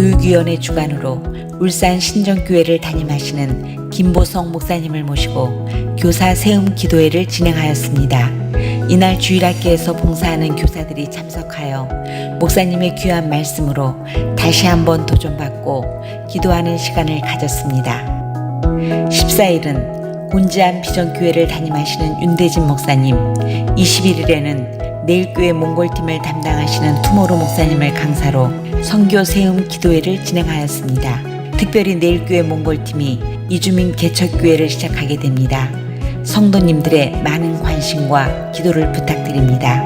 교육위원회 주관으로 울산 신정교회를 담임하시는 김보성 목사님을 모시고 교사 세움 기도회를 진행하였습니다. 이날 주일학교에서 봉사하는 교사들이 참석하여 목사님의 귀한 말씀으로 다시 한번 도전받고 기도하는 시간을 가졌습니다. 14일은 곤지암 비전교회를 담임하시는 윤대진 목사님, 21일에는 내일교회 몽골팀을 담당하시는 투모로 목사님을 강사로 선교 세움 기도회를 진행하였습니다. 특별히 내일교회 몽골팀이 이주민 개척교회를 시작하게 됩니다. 성도님들의 많은 관심과 기도를 부탁드립니다.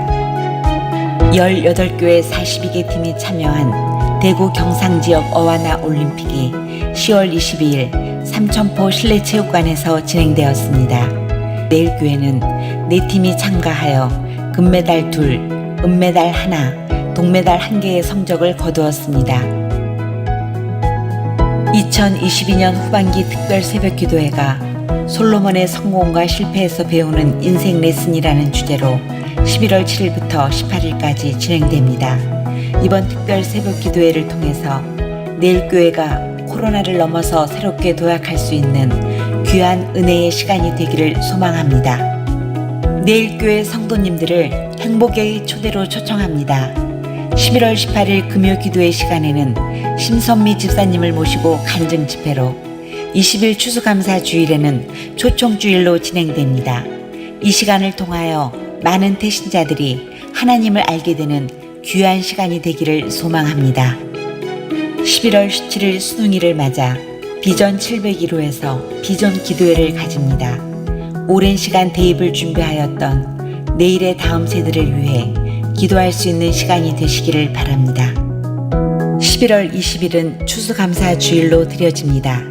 18교회 42개 팀이 참여한 대구 경상지역 어와나 올림픽이 10월 22일 삼천포 실내체육관에서 진행되었습니다. 내일교회는 4팀이 참가하여 금메달 2, 은메달 1, 동메달 1개의 성적을 거두었습니다. 2022년 후반기 특별 새벽 기도회가 솔로몬의 성공과 실패에서 배우는 인생 레슨이라는 주제로 11월 7일부터 18일까지 진행됩니다. 이번 특별 새벽 기도회를 통해서 내일교회가 코로나를 넘어서 새롭게 도약할 수 있는 귀한 은혜의 시간이 되기를 소망합니다. 내일교회 성도님들을 행복의 초대로 초청합니다. 11월 18일 금요 기도회 시간에는 심선미 집사님을 모시고 간증 집회로, 20일 추수감사 주일에는 초청주일로 진행됩니다. 이 시간을 통하여 많은 태신자들이 하나님을 알게 되는 귀한 시간이 되기를 소망합니다. 11월 17일 수능일을 맞아 비전 701호에서 비전 기도회를 가집니다. 오랜 시간 대입을 준비하였던 내일의 다음 세대를 위해 기도할 수 있는 시간이 되시기를 바랍니다. 11월 20일은 추수감사 주일로 드려집니다.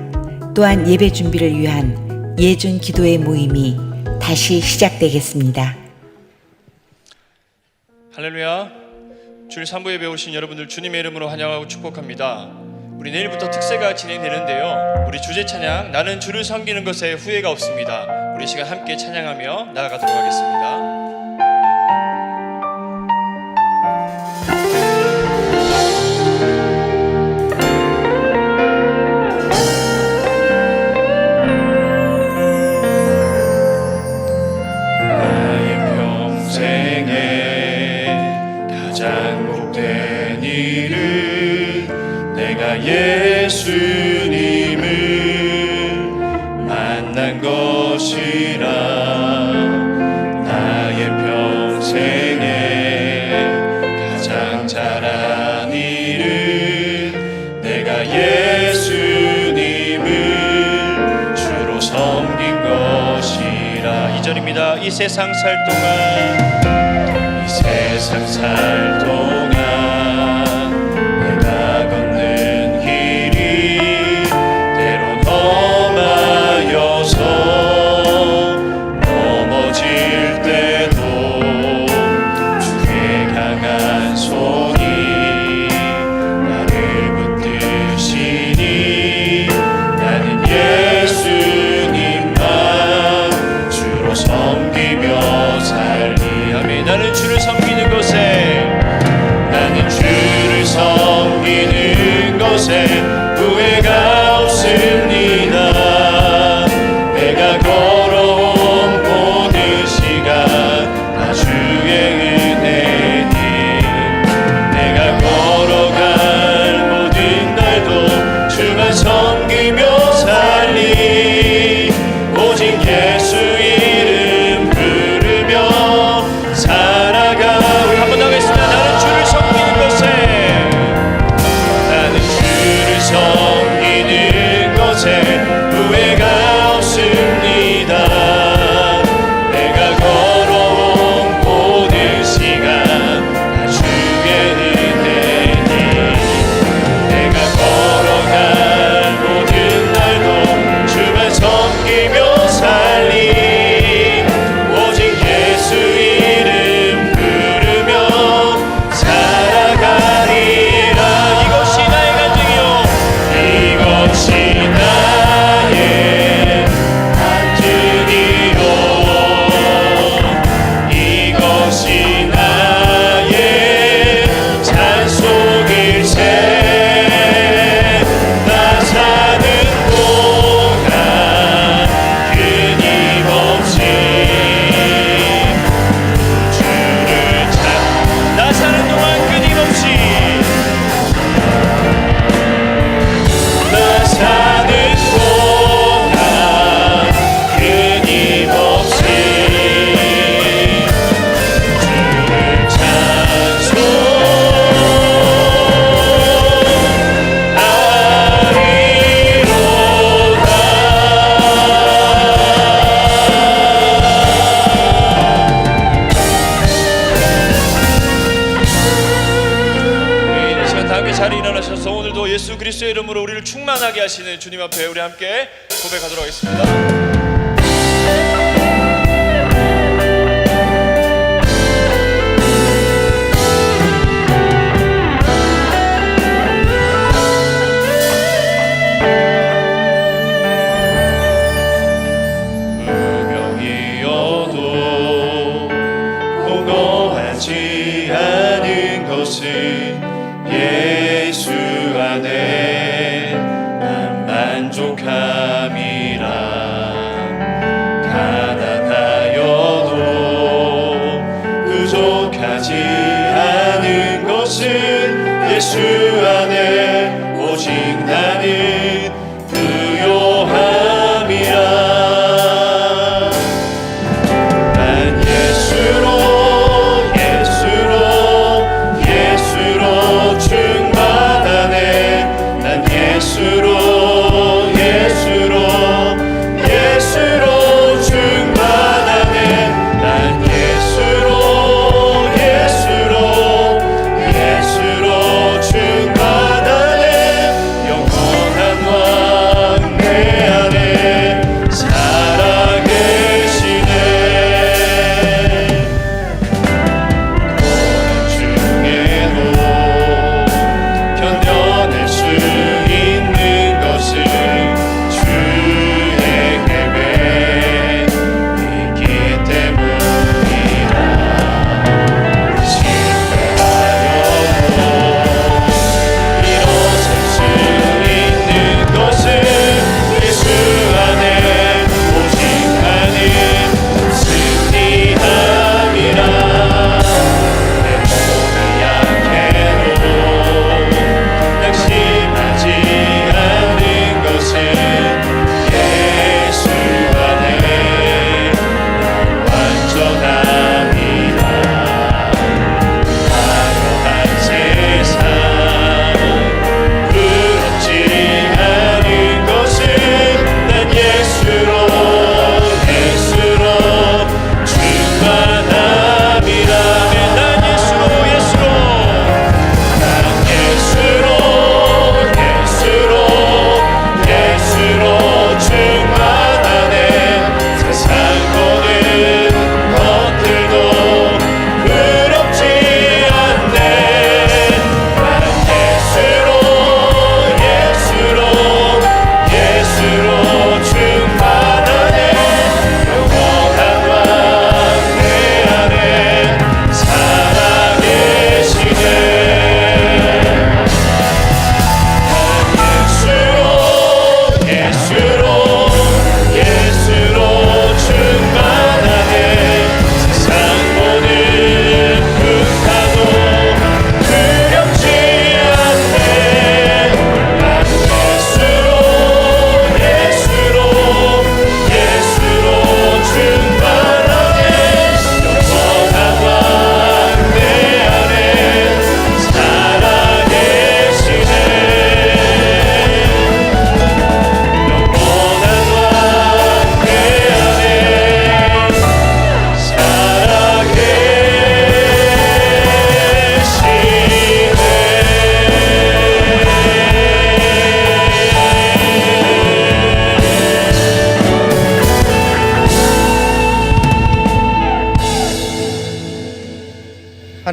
또한 예배 준비를 위한 예준 기도회 모임이 다시 시작되겠습니다. 할렐루야. 주일 3부 예배 오신 여러분들 주님의 이름으로 환영하고 축복합니다. 우리 내일부터 특세가 진행되는데요, 우리 주제 찬양 나는 주를 섬기는 것에 후회가 없습니다. 우리 시간 함께 찬양하며 나아가도록 하겠습니다. 예수님을 만난 것이라. 나의 평생에 가장 잘한 일은 내가 예수님을 주로 섬긴 것이라. 2절입니다. 이 세상 살 동안 나는 주를 섬기는 것에 후회가 없습니다. 내가 걸어온 모든 시간 다 주의 은혜니, 내가 걸어갈 모든 날도 주만 섬기며 살리. 오직 예수 이름 부르며 살아가. 우리 한 번 더 하겠습니다. 나는 주를 섬기는 것에, 나는 주를 주시고 예수 그리스도의 이름으로 우리를 충만하게 하시는 주님 앞에 우리 함께 고백하도록 하겠습니다. 공허하지 않은 것은 예수 안에 난 만족함이라. 가난하여도 부족하지 않은 것은 예수 안에 오직 나는 부요함이라.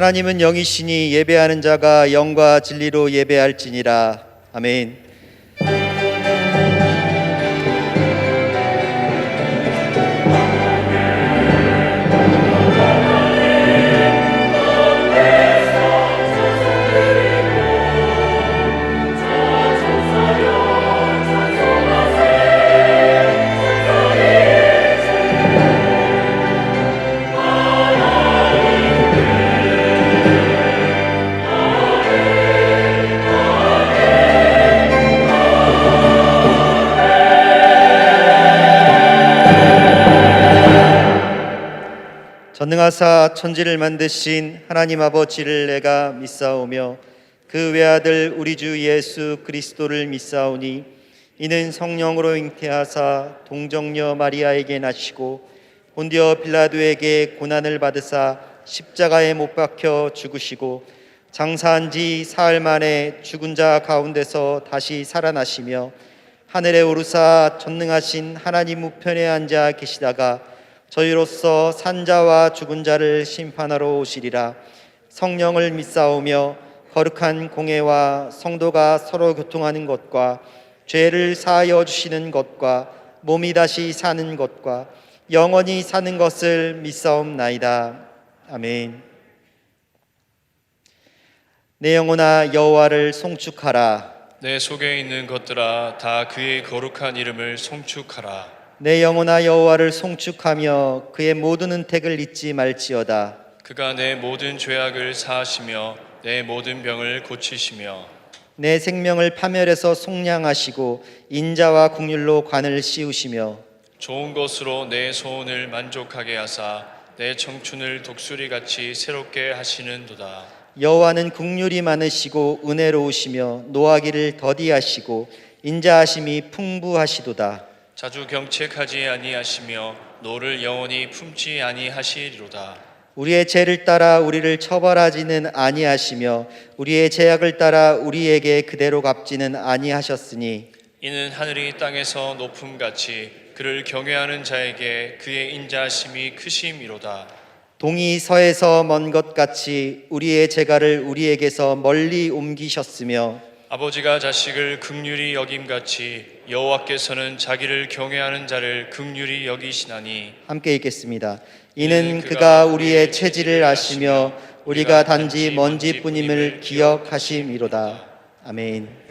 하나님은 영이시니 예배하는 자가 영과 진리로 예배할지니라. 아멘. 전능하사 천지를 만드신 하나님 아버지를 내가 믿사오며 그 외아들 우리 주 예수 그리스도를 믿사오니 이는 성령으로 잉태하사 동정녀 마리아에게 나시고 본디오 빌라도에게 고난을 받으사 십자가에 못 박혀 죽으시고 장사한 지 사흘 만에 죽은 자 가운데서 다시 살아나시며 하늘에 오르사 전능하신 하나님 우편에 앉아 계시다가 저희로서 산자와 죽은 자를 심판하러 오시리라. 성령을 믿사오며 거룩한 공예와 성도가 서로 교통하는 것과 죄를 사하여 주시는 것과 몸이 다시 사는 것과 영원히 사는 것을 믿사옵나이다. 아멘. 내 영혼아 여호와를 송축하라. 내 속에 있는 것들아 다 그의 거룩한 이름을 송축하라. 내 영혼아 여호와를 송축하며 그의 모든 은택을 잊지 말지어다. 그가 내 모든 죄악을 사하시며 내 모든 병을 고치시며 내 생명을 파멸해서 속량하시고 인자와 국률로 관을 씌우시며 좋은 것으로 내 소원을 만족하게 하사 내 청춘을 독수리같이 새롭게 하시는도다. 여호와는 국률이 많으시고 은혜로우시며 노하기를 더디하시고 인자하심이 풍부하시도다. 자주 경책하지 아니하시며 노를 영원히 품지 아니하시리로다. 우리의 죄를 따라 우리를 처벌하지는 아니하시며 우리의 죄악을 따라 우리에게 그대로 갚지는 아니하셨으니 이는 하늘이 땅에서 높음같이 그를 경외하는 자에게 그의 인자하심이 크심이로다. 동이 서에서 먼 것 같이 우리의 재갈을 우리에게서 멀리 옮기셨으며 아버지가 자식을 긍휼히 여김같이 여호와께서는 자기를 경외하는 자를 긍휼히 여기시나니. 함께 읽겠습니다. 이는 그가 우리의 체질을 아시며 우리가 단지 먼지뿐임을 기억하심이로다. 아멘.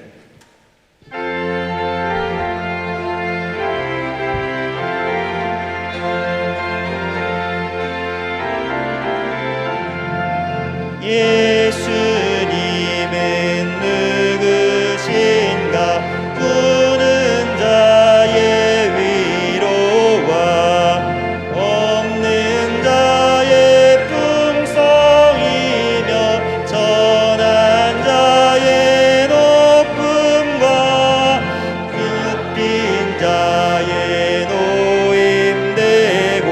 예수님은 누구신가? 우는 자의 위로와 없는 자의 풍성이며 전한 자의 높음과 굽힌 자의 노임되고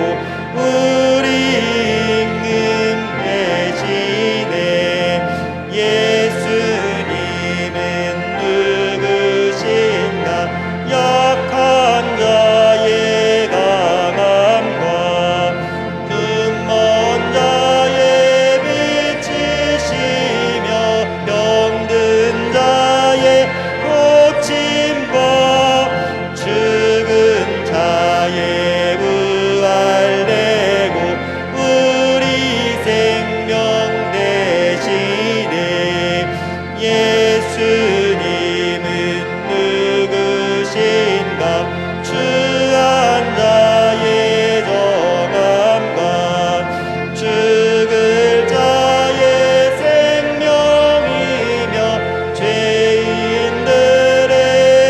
우리 임금 대신에 예수님은 누구신가? 약한 자의 강함과 눈먼 자의 빛이시며 병든 자의 고침과 죽은 자의 부활되고 우리 생명 대신에 예수님은 누구신가? 주한 자의 정함과 죽을 자의 생명이며 죄인들의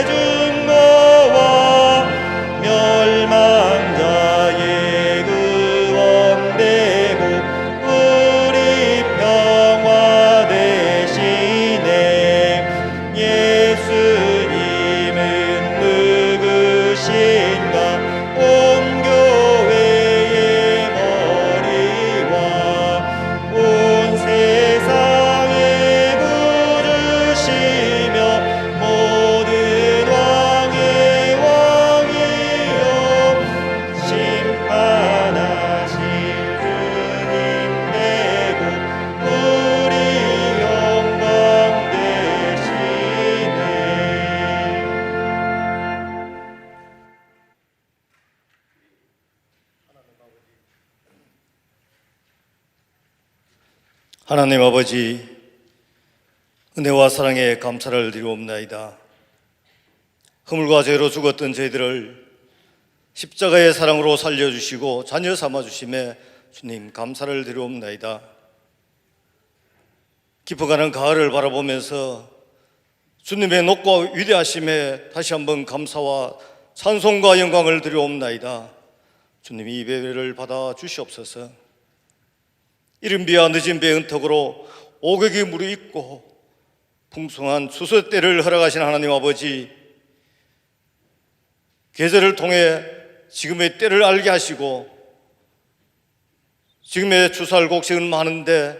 중보와 멸망자의 구원되고 우리 평화 대신에 예수님은 누구신가? 온 교회의 머리와 온 세상의 구주시며 모든 왕의 왕이요 심판하실 주님 되고 우리 영광 되시네. 하나님 아버지, 은혜와 사랑에 감사를 드리옵나이다. 허물과 죄로 죽었던 저희들을 십자가의 사랑으로 살려주시고 자녀 삼아주심에 주님 감사를 드리옵나이다. 깊어가는 가을을 바라보면서 주님의 높고 위대하심에 다시 한번 감사와 찬송과 영광을 드리옵나이다. 주님 이 예배를 받아 주시옵소서. 이른 비와 늦은 비의 은턱으로 오객이 무르익고 풍성한 추수 때를 허락하신 하나님 아버지, 계절을 통해 지금의 때를 알게 하시고 지금의 추수할 곡식은 많은데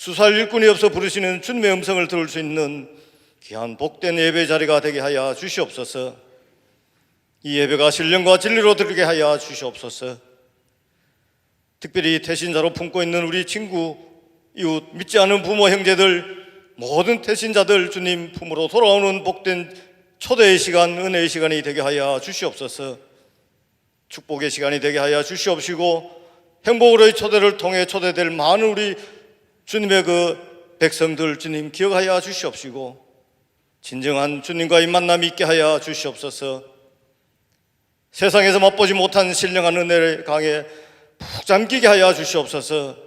수사할 일꾼이 없어 부르시는 주님의 음성을 들을 수 있는 귀한 복된 예배 자리가 되게 하여 주시옵소서. 이 예배가 신령과 진리로 드리게 하여 주시옵소서. 특별히 태신자로 품고 있는 우리 친구, 이웃, 믿지 않은 부모, 형제들, 모든 태신자들 주님 품으로 돌아오는 복된 초대의 시간, 은혜의 시간이 되게 하여 주시옵소서. 축복의 시간이 되게 하여 주시옵시고, 행복으로의 초대를 통해 초대될 많은 우리 주님의 그 백성들 주님 기억하여 주시옵시고, 진정한 주님과의 만남이 있게 하여 주시옵소서. 세상에서 맛보지 못한 신령한 은혜의 강에 푹 잠기게 하여 주시옵소서.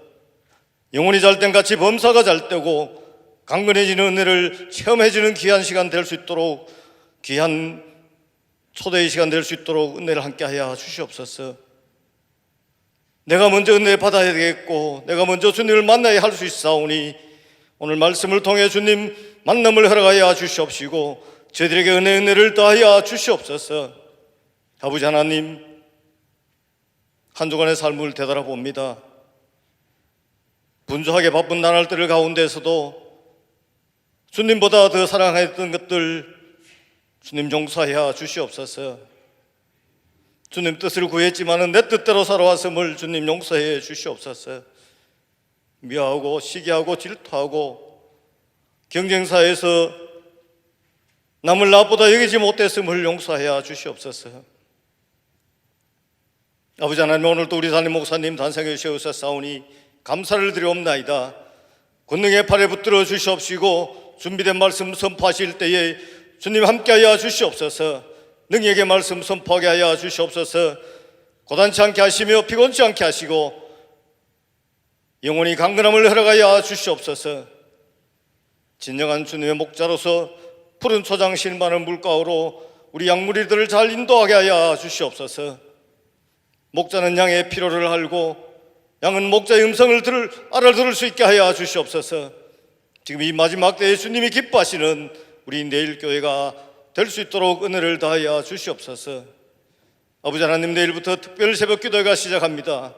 영혼이 잘 땐 같이 범사가 잘 때고 강건해지는 은혜를 체험해주는 귀한 시간 될 수 있도록, 귀한 초대의 시간 될 수 있도록 은혜를 함께 하여 주시옵소서. 내가 먼저 은혜 받아야 되겠고 내가 먼저 주님을 만나야 할 수 있사오니 오늘 말씀을 통해 주님 만남을 허락하여 주시옵시고 저희들에게 은혜를 더하여 주시옵소서. 아버지 하나님, 한 주간의 삶을 되돌아봅니다. 분주하게 바쁜 나날들 가운데서도 주님보다 더 사랑했던 것들 주님 용서하여 주시옵소서. 주님 뜻을 구했지만 내 뜻대로 살아왔음을 주님 용서해 주시옵소서. 미워하고 시기하고 질투하고 경쟁사에서 남을 나보다 여기지 못했음을 용서하여 주시옵소서. 아버지 하나님, 오늘도 우리 담임 목사님 단상에 세우셨사오니 감사를 드리옵나이다. 권능의 팔에 붙들어 주시옵시고 준비된 말씀 선포하실 때에 주님 함께하여 주시옵소서. 능력의 말씀 선포하게 하여 주시옵소서. 고단치 않게 하시며 피곤치 않게 하시고 영원히 강건함을 허락하여 주시옵소서. 진정한 주님의 목자로서 푸른 초장 실만한 물가로 우리 양무리들을 잘 인도하게 하여 주시옵소서. 목자는 양의 필요를 알고 양은 목자의 음성을 알아들을 수 있게 하여 주시옵소서. 지금 이 마지막 때에 주님이 기뻐하시는 우리 내일 교회가 될 수 있도록 은혜를 다하여 주시옵소서. 아버지 하나님, 내일부터 특별 새벽 기도회가 시작합니다.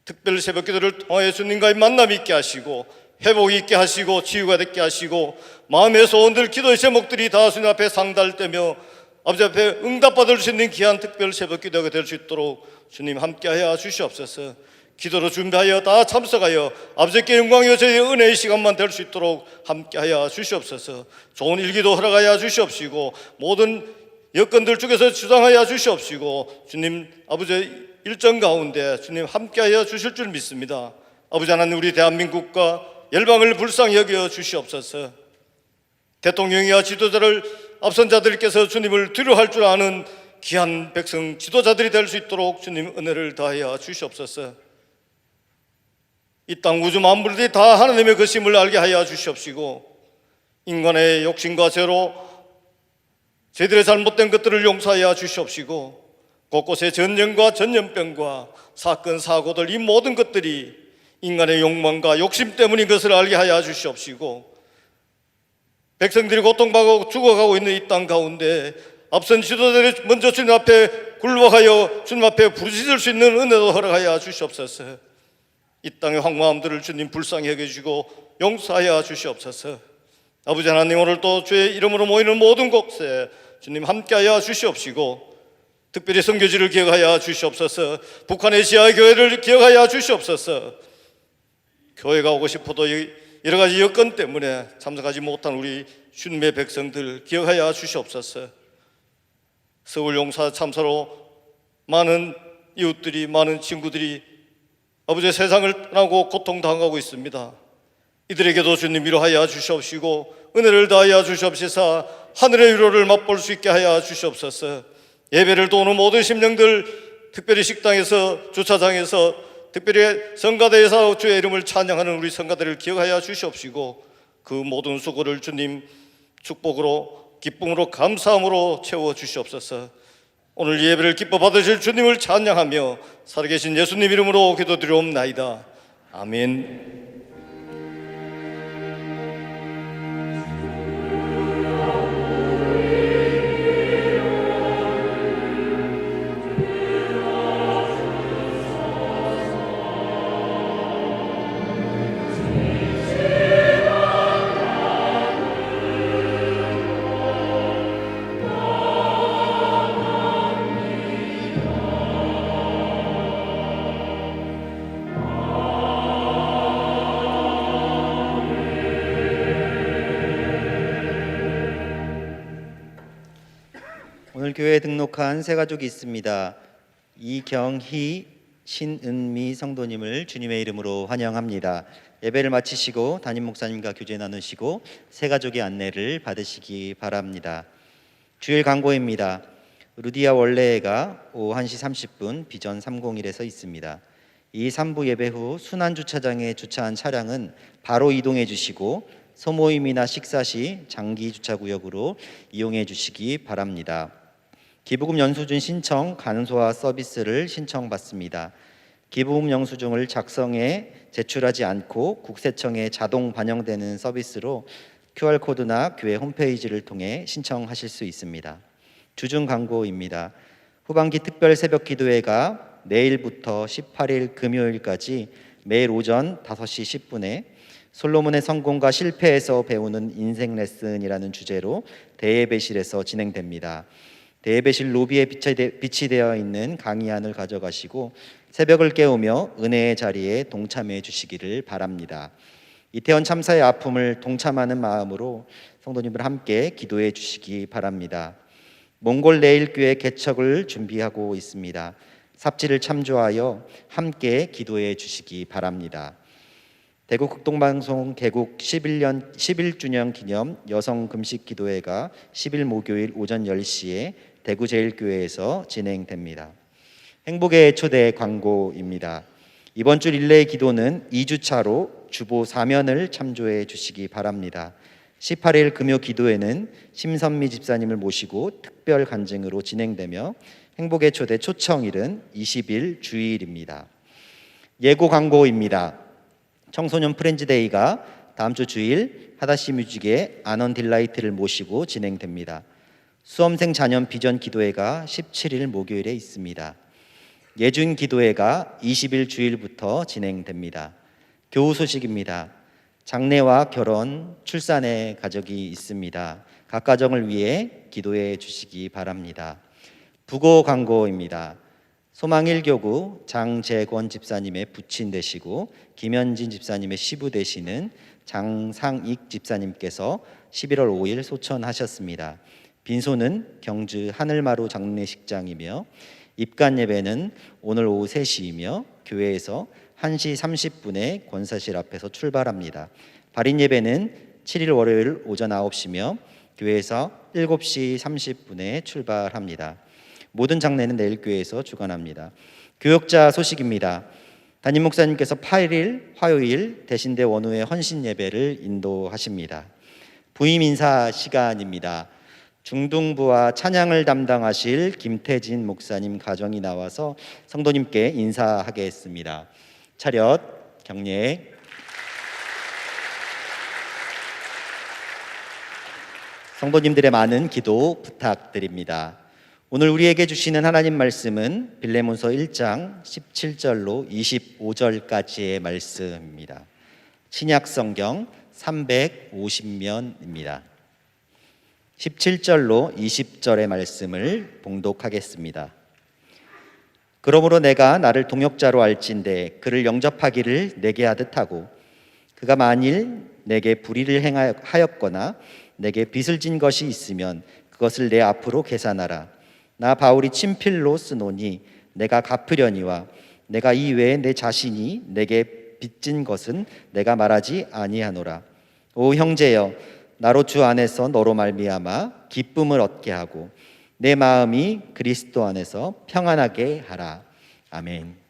특별 새벽 기도를 통해 주님과의 만남이 있게 하시고 회복이 있게 하시고 치유가 되게 하시고 마음의 소원들, 기도의 제목들이 다 주님 앞에 상달되며 아버지 앞에 응답받을 수 있는 귀한 특별 새벽 기도가 될 수 있도록 주님 함께하여 주시옵소서. 기도로 준비하여 다 참석하여 아버지께 영광이여 저희의 은혜의 시간만 될 수 있도록 함께하여 주시옵소서. 좋은 일기도 허락하여 주시옵시고 모든 여건들 중에서 주장하여 주시옵시고 주님 아버지의 일정 가운데 주님 함께하여 주실 줄 믿습니다. 아버지 하나님, 우리 대한민국과 열방을 불쌍히 여겨 주시옵소서. 대통령이야 지도자를 앞선 자들께서 주님을 두려워할 줄 아는 귀한 백성 지도자들이 될 수 있도록 주님 은혜를 다하여 주시옵소서. 이 땅 우주 만물들이 다 하나님의 것임을 알게 하여 주시옵시고 인간의 욕심과 죄로 저희들의 잘못된 것들을 용서하여 주시옵시고 곳곳에 전쟁과 전염병과 사건 사고들, 이 모든 것들이 인간의 욕망과 욕심 때문인 것을 알게 하여 주시옵시고 백성들이 고통받고 죽어가고 있는 이 땅 가운데 앞선 지도자들이 먼저 주님 앞에 굴복하여 주님 앞에 부르짖을 수 있는 은혜도 허락하여 주시옵소서. 이 땅의 황무함들을 주님 불쌍히 여겨주시고 용서하여 주시옵소서. 아버지 하나님, 오늘 또 주의 이름으로 모이는 모든 곳에 주님 함께하여 주시옵시고 특별히 선교지를 기억하여 주시옵소서. 북한의 지하교회를 기억하여 주시옵소서. 교회가 오고 싶어도 여러 가지 여건 때문에 참석하지 못한 우리 주님의 백성들 기억하여 주시옵소서. 서울 용사 참사로 많은 이웃들이, 많은 친구들이 아버지의 세상을 떠나고 고통당하고 있습니다. 이들에게도 주님 위로하여 주시옵시고 은혜를 다하여 주시옵시사 하늘의 위로를 맛볼 수 있게 하여 주시옵소서. 예배를 도우는 모든 심령들, 특별히 식당에서, 주차장에서, 특별히 성가대에서 주의 이름을 찬양하는 우리 성가대를 기억하여 주시옵시고 그 모든 수고를 주님 축복으로, 기쁨으로, 감사함으로 채워 주시옵소서. 오늘 예배를 기뻐 받으실 주님을 찬양하며 살아계신 예수님 이름으로 기도드리옵나이다. 아멘. 오늘 교회에 등록한 세 가족이 있습니다. 이경희, 신은미 성도님을 주님의 이름으로 환영합니다. 예배를 마치시고 담임 목사님과 교제 나누시고 세 가족의 안내를 받으시기 바랍니다. 주일 광고입니다. 루디아 원래가 오후 1시 30분 비전 301에서 있습니다. 이 3부 예배 후 순환주차장에 주차한 차량은 바로 이동해 주시고 소모임이나 식사 시 장기 주차구역으로 이용해 주시기 바랍니다. 기부금 영수증 신청 간소화 서비스를 신청받습니다. 기부금 영수증을 작성해 제출하지 않고 국세청에 자동 반영되는 서비스로 QR코드나 교회 홈페이지를 통해 신청하실 수 있습니다. 주중 광고입니다. 후반기 특별 새벽 기도회가 내일부터 18일 금요일까지 매일 오전 5시 10분에 솔로몬의 성공과 실패에서 배우는 인생 레슨이라는 주제로 대예배실에서 진행됩니다. 대예배실 로비에 비치되어 있는 강의안을 가져가시고 새벽을 깨우며 은혜의 자리에 동참해 주시기를 바랍니다. 이태원 참사의 아픔을 동참하는 마음으로 성도님들 함께 기도해 주시기 바랍니다. 몽골 내일교회 개척을 준비하고 있습니다. 삽지를 참조하여 함께 기도해 주시기 바랍니다. 대구 극동방송 개국 11주년 기념 여성 금식 기도회가 10일 목요일 오전 10시에 대구 제일교회에서 진행됩니다. 행복의 초대 광고입니다. 이번 주 릴레이 기도는 2주차로 주보 사면을 참조해 주시기 바랍니다. 18일 금요 기도회는 심선미 집사님을 모시고 특별 간증으로 진행되며 행복의 초대 초청일은 20일 주일입니다. 예고 광고입니다. 청소년 프렌즈데이가 다음 주 주일 하다시 뮤직의 아넌 딜라이트를 모시고 진행됩니다. 수험생 자녀 비전 기도회가 17일 목요일에 있습니다. 예준 기도회가 20일 주일부터 진행됩니다. 교우 소식입니다. 장래와 결혼, 출산의 가족이 있습니다. 각 가정을 위해 기도해 주시기 바랍니다. 부고 광고입니다. 소망일교구 장재권 집사님의 부친 되시고 김현진 집사님의 시부 되시는 장상익 집사님께서 11월 5일 소천하셨습니다. 빈소는 경주 하늘마루 장례식장이며 입간 예배는 오늘 오후 3시이며 교회에서 1시 30분에 권사실 앞에서 출발합니다. 발인 예배는 7일 월요일 오전 9시며 교회에서 7시 30분에 출발합니다. 모든 장례는 내일 교회에서 주관합니다. 교역자 소식입니다. 담임 목사님께서 8일 화요일 대신대 원우의 헌신 예배를 인도하십니다. 부임 인사 시간입니다. 중등부와 찬양을 담당하실 김태진 목사님 가정이 나와서 성도님께 인사하겠습니다. 차렷 경례. 성도님들의 많은 기도 부탁드립니다. 오늘 우리에게 주시는 하나님 말씀은 빌레몬서 1장 17절로 25절까지의 말씀입니다. 신약 성경 350면입니다. 17절로 20절의 말씀을 봉독하겠습니다. 그러므로 내가 나를 동역자로 알진대 그를 영접하기를 내게 하듯 하고 그가 만일 내게 불의를 행하였거나 내게 빚을 진 것이 있으면 그것을 내 앞으로 계산하라. 나 바울이 친필로 쓰노니 내가 갚으려니와 내가 이 외에 내 자신이 내게 빚진 것은 내가 말하지 아니하노라. 오 형제여, 나로 주 안에서 너로 말미암아 기쁨을 얻게 하고 내 마음이 그리스도 안에서 평안하게 하라. 아멘.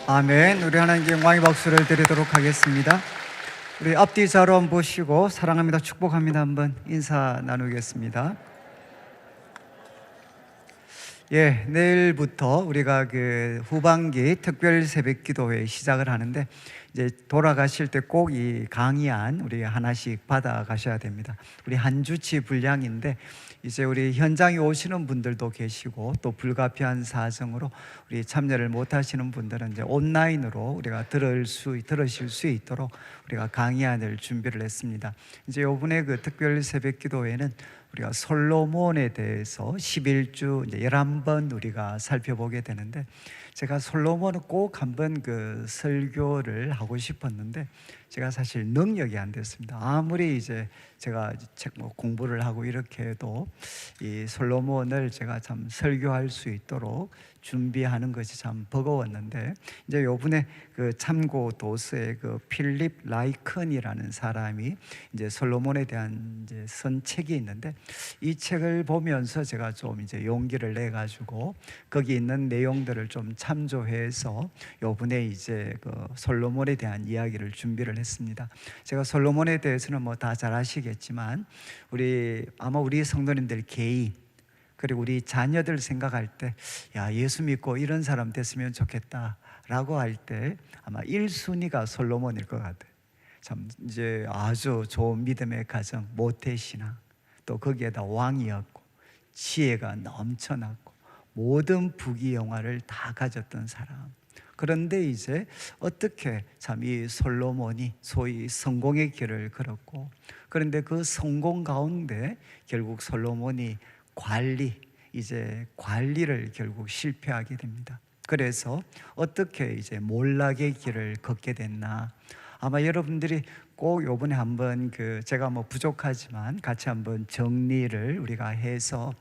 아멘. 우리 하나님께 영광의 박수를 드리도록 하겠습니다. 우리 앞뒤 자로 한번 보시고 사랑합니다, 축복합니다 한번 인사 나누겠습니다. 예, 내일부터 우리가 그 후반기 특별 새벽 기도회 시작을 하는데 이제 돌아가실 때 꼭 이 강의안 우리 하나씩 받아 가셔야 됩니다. 우리 한 주치 분량인데 이제 우리 현장에 오시는 분들도 계시고 또 불가피한 사정으로 우리 참여를 못 하시는 분들은 이제 온라인으로 우리가 들으실 수 있도록 우리가 강의안을 준비를 했습니다. 이제 이번에 그 특별 새벽 기도회는 우리가 솔로몬에 대해서 11주 이제 11번 우리가 살펴보게 되는데 제가 솔로몬은 꼭 한번 그 설교를 하고 싶었는데 제가 사실 능력이 안 됐습니다. 아무리 이제 제가 책 공부를 하고 이렇게 해도 이 솔로몬을 제가 참 설교할 수 있도록 준비하는 것이 참 버거웠는데 이제 요번에 그 참고 도서의 그 필립 라이컨이라는 사람이 이제 솔로몬에 대한 이제 쓴 책이 있는데 이 책을 보면서 제가 좀 이제 용기를 내 가지고 거기 있는 내용들을 좀 참조해서 요번에 이제 그 솔로몬에 대한 이야기를 준비를 했습니다. 제가 솔로몬에 대해서는 뭐 다 잘 아시겠지만 아마 우리 성도님들 개인 그리고 우리 자녀들 생각할 때 야, 예수 믿고 이런 사람 됐으면 좋겠다라고 할 때 아마 1순위가 솔로몬일 것 같아요. 참 이제 아주 좋은 믿음의 가정, 모태신앙, 또 거기에다 왕이었고 지혜가 넘쳐났고 모든 부귀영화를 다 가졌던 사람. 그런데 이제 어떻게 참 이 솔로몬이 소위 성공의 길을 걸었고 그런데 그 성공 가운데 결국 솔로몬이 관리를 결국 실패하게 됩니다. 그래서 어떻게 이제 몰락의 길을 걷게 됐나? 아마 여러분들이 꼭 요번에 한번 제가 뭐 부족하지만 같이 한번 정리를 우리가 해서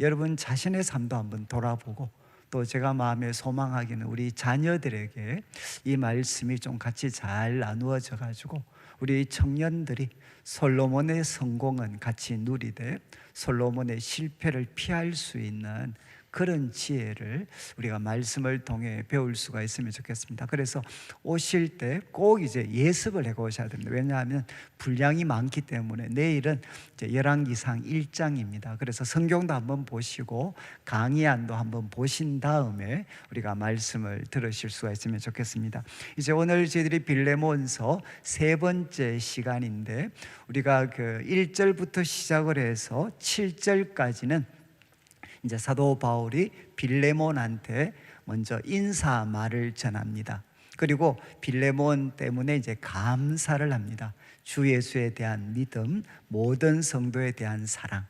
여러분 자신의 삶도 한번 돌아보고, 또 제가 마음에 소망하기는 우리 자녀들에게 이 말씀이 좀 같이 잘 나누어져 가지고 우리 청년들이 솔로몬의 성공은 같이 누리되 솔로몬의 실패를 피할 수 있는 그런 지혜를 우리가 말씀을 통해 배울 수가 있으면 좋겠습니다. 그래서 오실 때 꼭 이제 예습을 해 오셔야 됩니다. 왜냐하면 분량이 많기 때문에 내일은 이제 열왕기상 1장입니다. 그래서 성경도 한번 보시고 강의안도 한번 보신 다음에 우리가 말씀을 들으실 수가 있으면 좋겠습니다. 이제 오늘 저희들이 빌레몬서 세 번째 시간인데, 우리가 1절부터 시작을 해서 7절까지는 이제 사도 바울이 빌레몬한테 먼저 인사 말을 전합니다. 그리고 빌레몬 때문에 이제 감사를 합니다. 주 예수에 대한 믿음, 모든 성도에 대한 사랑,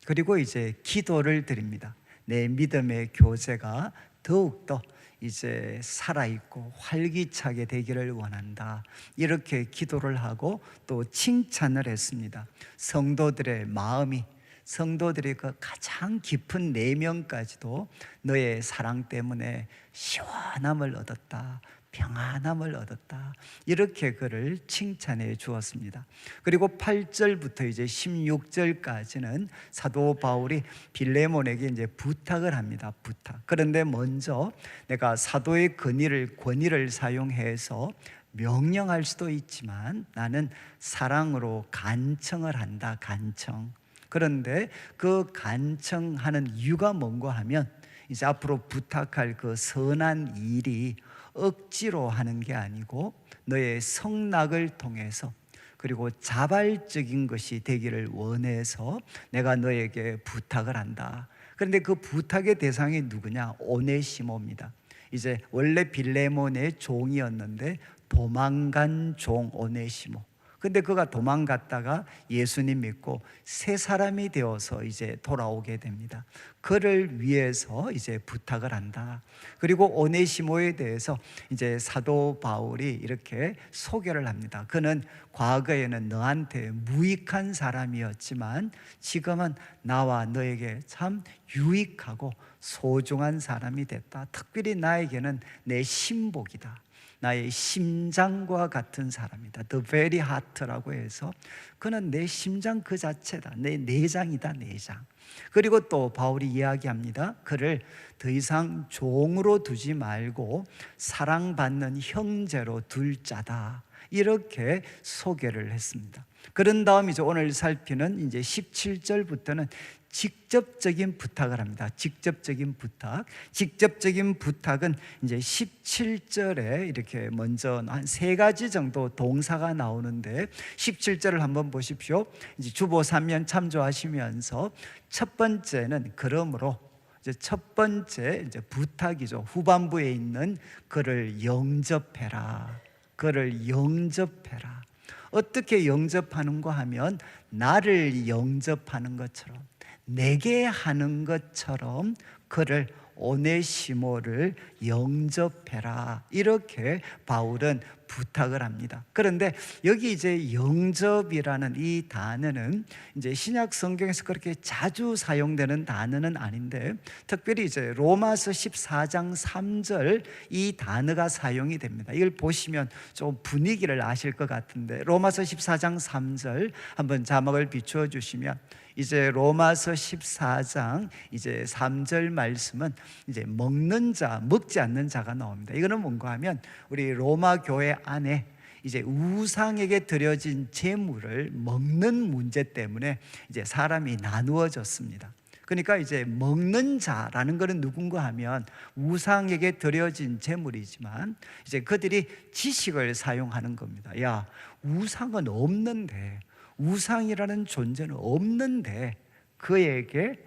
그리고 이제 기도를 드립니다. 내 믿음의 교제가 더욱더 이제 살아있고 활기차게 되기를 원한다, 이렇게 기도를 하고 또 칭찬을 했습니다. 성도들의 마음이, 성도들의 그 가장 깊은 내면까지도 너의 사랑 때문에 시원함을 얻었다, 평안함을 얻었다, 이렇게 그를 칭찬해 주었습니다. 그리고 8절부터 이제 16절까지는 사도 바울이 빌레몬에게 이제 부탁을 합니다. 부탁. 그런데 먼저 내가 사도의 권위를 사용해서 명령할 수도 있지만 나는 사랑으로 간청을 한다. 간청. 그런데 그 간청하는 이유가 뭔가 하면, 이제 앞으로 부탁할 그 선한 일이 억지로 하는 게 아니고 너의 성락을 통해서, 그리고 자발적인 것이 되기를 원해서 내가 너에게 부탁을 한다. 그런데 그 부탁의 대상이 누구냐? 오네시모입니다. 이제 원래 빌레몬의 종이었는데 도망간 종 오네시모. 근데 그가 도망갔다가 예수님 믿고 새 사람이 되어서 이제 돌아오게 됩니다. 그를 위해서 이제 부탁을 한다. 그리고 오네시모에 대해서 이제 사도 바울이 이렇게 소개를 합니다. 그는 과거에는 너한테 무익한 사람이었지만 지금은 나와 너에게 참 유익하고 소중한 사람이 됐다. 특별히 나에게는 내 신복이다. 나의 심장과 같은 사람이다. The very heart라고 해서 그는 내 심장 그 자체다. 내 내장이다. 내장. 그리고 또 바울이 이야기합니다. 그를 더 이상 종으로 두지 말고 사랑받는 형제로 둘 자다, 이렇게 소개를 했습니다. 그런 다음 이제 오늘 살피는 이제 17절부터는 직접적인 부탁을 합니다. 직접적인 부탁. 직접적인 부탁은 이제 17절에 이렇게 먼저 한 세 가지 정도 동사가 나오는데, 17절을 한번 보십시오. 이제 주보 3면 참조하시면서 첫 번째는 그러므로, 이제 첫 번째 이제 부탁이죠. 후반부에 있는 그를 영접해라. 그를 영접해라. 어떻게 영접하는가 하면 나를 영접하는 것처럼, 내게 하는 것처럼 그를, 오네시모를 영접해라, 이렇게 바울은 부탁을 합니다. 그런데 여기 이제 영접이라는 이 단어는 이제 신약 성경에서 그렇게 자주 사용되는 단어는 아닌데, 특별히 이제 로마서 14장 3절 이 단어가 사용이 됩니다. 이걸 보시면 좀 분위기를 아실 것 같은데, 로마서 14장 3절 한번 자막을 비추어 주시면, 이제 로마서 14장 이제 3절 말씀은 이제 먹는 자, 먹지 않는 자가 나옵니다. 이거는 뭔가 하면 우리 로마 교회 안에 이제 우상에게 드려진 제물을 먹는 문제 때문에 이제 사람이 나누어졌습니다. 그러니까 이제 먹는 자라는 것은 누군가 하면 우상에게 드려진 제물이지만 이제 그들이 지식을 사용하는 겁니다. 야, 우상은 없는데, 우상이라는 존재는 없는데 그에게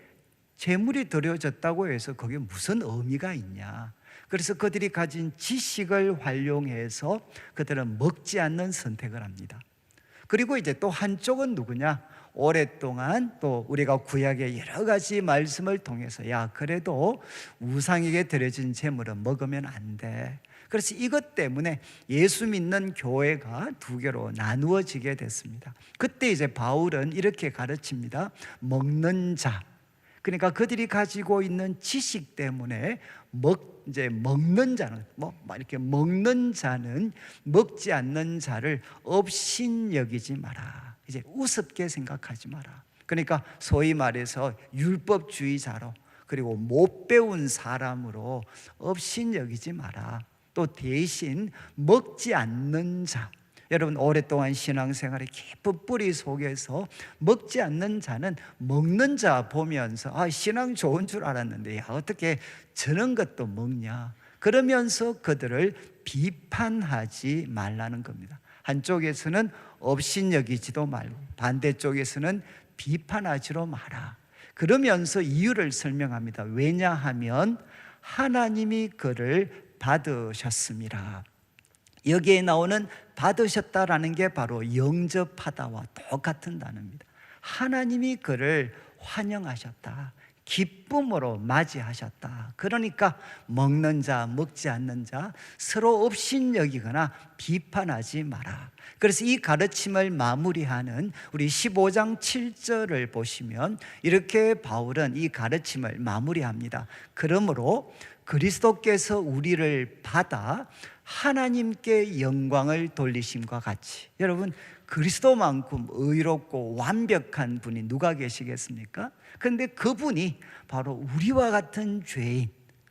제물이 드려졌다고 해서 거기에 무슨 의미가 있냐. 그래서 그들이 가진 지식을 활용해서 그들은 먹지 않는 선택을 합니다. 그리고 이제 또 한쪽은 누구냐? 오랫동안 또 우리가 구약의 여러 가지 말씀을 통해서, 야, 그래도 우상에게 드려진 제물은 먹으면 안 돼. 그래서 이것 때문에 예수 믿는 교회가 두 개로 나누어지게 됐습니다. 그때 이제 바울은 이렇게 가르칩니다. 먹는 자, 그러니까 그들이 가지고 있는 지식 때문에 이제 먹는 자는 이렇게 먹는 자는 먹지 않는 자를 업신 여기지 마라. 이제 우습게 생각하지 마라. 그러니까 소위 말해서 율법주의자로, 그리고 못 배운 사람으로 업신 여기지 마라. 또 대신 먹지 않는 자, 여러분 오랫동안 신앙생활의 깊은 뿌리 속에서 먹지 않는 자는 먹는 자 보면서 신앙 좋은 줄 알았는데 어떻게 저런 것도 먹냐, 그러면서 그들을 비판하지 말라는 겁니다. 한쪽에서는 업신여기지도 말고 반대쪽에서는 비판하지로 마라. 그러면서 이유를 설명합니다. 왜냐하면 하나님이 그를 받으셨습니다. 여기에 나오는 받으셨다라는 게 바로 영접하다와 똑같은 단어입니다. 하나님이 그를 환영하셨다, 기쁨으로 맞이하셨다. 그러니까 먹는 자, 먹지 않는 자 서로 업신여기거나 비판하지 마라. 그래서 이 가르침을 마무리하는 우리 15장 7절을 보시면 이렇게 바울은 이 가르침을 마무리합니다. 그러므로 그리스도께서 우리를 받아 하나님께 영광을 돌리심과 같이, 여러분 그리스도만큼 의롭고 완벽한 분이 누가 계시겠습니까? 그런데 그분이 바로 우리와 같은 죄인,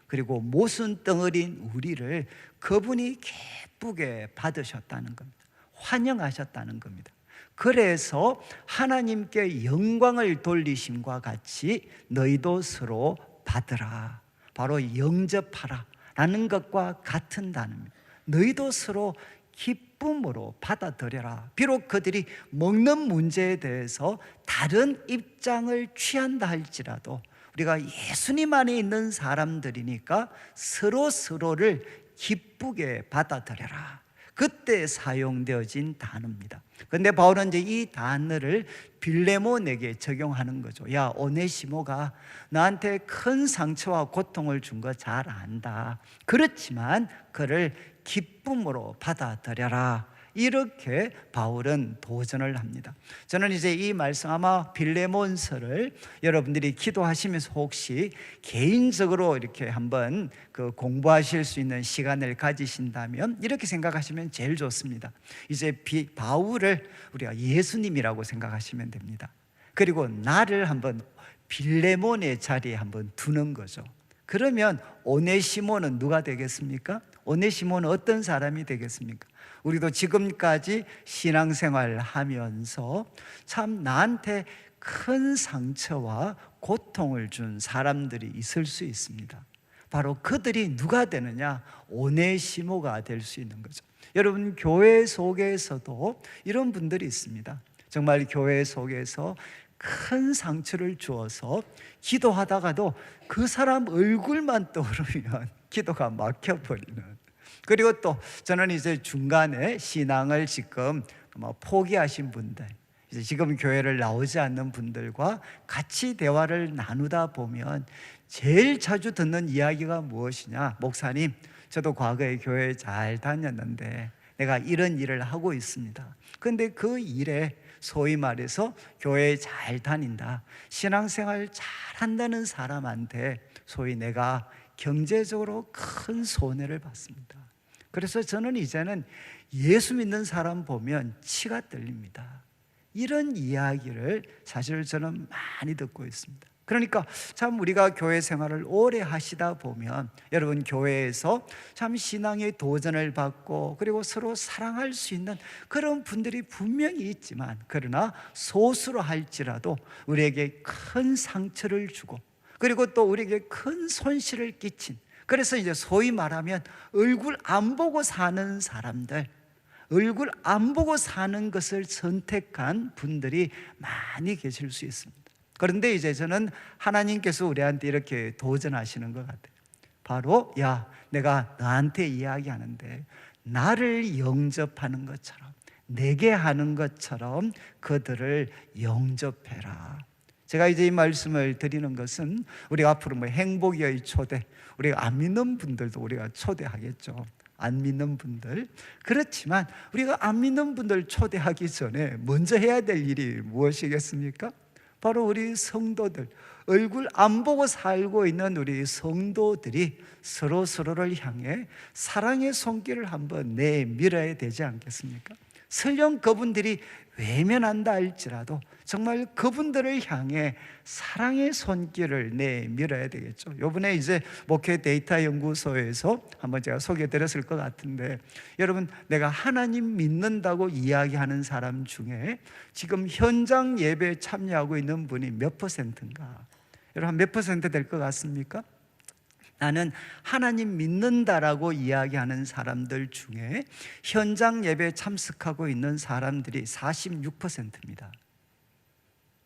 그리고 모순 덩어리인 우리를 그분이 기쁘게 받으셨다는 겁니다. 환영하셨다는 겁니다. 그래서 하나님께 영광을 돌리심과 같이 너희도 서로 받으라, 바로 영접하라 라는 것과 같은 단어입니다. 너희도 서로 기쁨으로 받아들여라. 비록 그들이 먹는 문제에 대해서 다른 입장을 취한다 할지라도 우리가 예수님 안에 있는 사람들이니까 서로를 기쁘게 받아들여라. 그때 사용되어진 단어입니다. 그런데 바울은 이제 이 단어를 빌레몬에게 적용하는 거죠. 야, 오네시모가 나한테 큰 상처와 고통을 준 거 잘 안다. 그렇지만 그를 기쁨으로 받아들여라. 이렇게 바울은 도전을 합니다. 저는 이제 이 말씀, 아마 빌레몬서를 여러분들이 기도하시면서 혹시 개인적으로 이렇게 한번 공부하실 수 있는 시간을 가지신다면 이렇게 생각하시면 제일 좋습니다. 이제 바울을 우리가 예수님이라고 생각하시면 됩니다. 그리고 나를 한번 빌레몬의 자리에 한번 두는 거죠. 그러면 오네시모는 누가 되겠습니까? 오네시모는 어떤 사람이 되겠습니까? 우리도 지금까지 신앙생활을 하면서 참 나한테 큰 상처와 고통을 준 사람들이 있을 수 있습니다. 바로 그들이 누가 되느냐? 오네시모가 될 수 있는 거죠. 여러분, 교회 속에서도 이런 분들이 있습니다. 정말 교회 속에서 큰 상처를 주어서 기도하다가도 그 사람 얼굴만 떠오르면 기도가 막혀버리는, 그리고 또 저는 이제 중간에 신앙을 지금 포기하신 분들, 이제 지금 교회를 나오지 않는 분들과 같이 대화를 나누다 보면 제일 자주 듣는 이야기가 무엇이냐? 목사님, 저도 과거에 교회 잘 다녔는데 내가 이런 일을 하고 있습니다. 그런데 그 일에 소위 말해서 교회에 잘 다닌다, 신앙생활 잘 한다는 사람한테 소위 내가 경제적으로 큰 손해를 받습니다. 그래서 저는 이제는 예수 믿는 사람 보면 치가 떨립니다. 이런 이야기를 사실 저는 많이 듣고 있습니다. 그러니까 참 우리가 교회 생활을 오래 하시다 보면 여러분, 교회에서 참 신앙의 도전을 받고 그리고 서로 사랑할 수 있는 그런 분들이 분명히 있지만, 그러나 소수로 할지라도 우리에게 큰 상처를 주고 그리고 또 우리에게 큰 손실을 끼친, 그래서 이제 소위 말하면 얼굴 안 보고 사는 사람들, 얼굴 안 보고 사는 것을 선택한 분들이 많이 계실 수 있습니다. 그런데 이제 저는 하나님께서 우리한테 이렇게 도전하시는 것 같아요. 바로 야, 내가 너한테 이야기하는데 나를 영접하는 것처럼, 내게 하는 것처럼 그들을 영접해라. 제가 이제 이 말씀을 드리는 것은 우리가 앞으로 행복의 초대, 우리가 안 믿는 분들도 우리가 초대하겠죠. 안 믿는 분들. 그렇지만 우리가 안 믿는 분들 초대하기 전에 먼저 해야 될 일이 무엇이겠습니까? 바로 우리 성도들, 얼굴 안 보고 살고 있는 우리 성도들이 서로를 향해 사랑의 손길을 한번 내밀어야 되지 않겠습니까? 설령 그분들이 외면한다 할지라도 정말 그분들을 향해 사랑의 손길을 내밀어야 되겠죠. 요번에 이제 목회 데이터 연구소에서 한번 제가 소개해 드렸을 것 같은데, 여러분, 내가 하나님 믿는다고 이야기하는 사람 중에 지금 현장 예배에 참여하고 있는 분이 몇 %인가? 여러분, 몇 % 될 것 같습니까? 나는 하나님 믿는다라고 이야기하는 사람들 중에 현장 예배에 참석하고 있는 사람들이 46%입니다.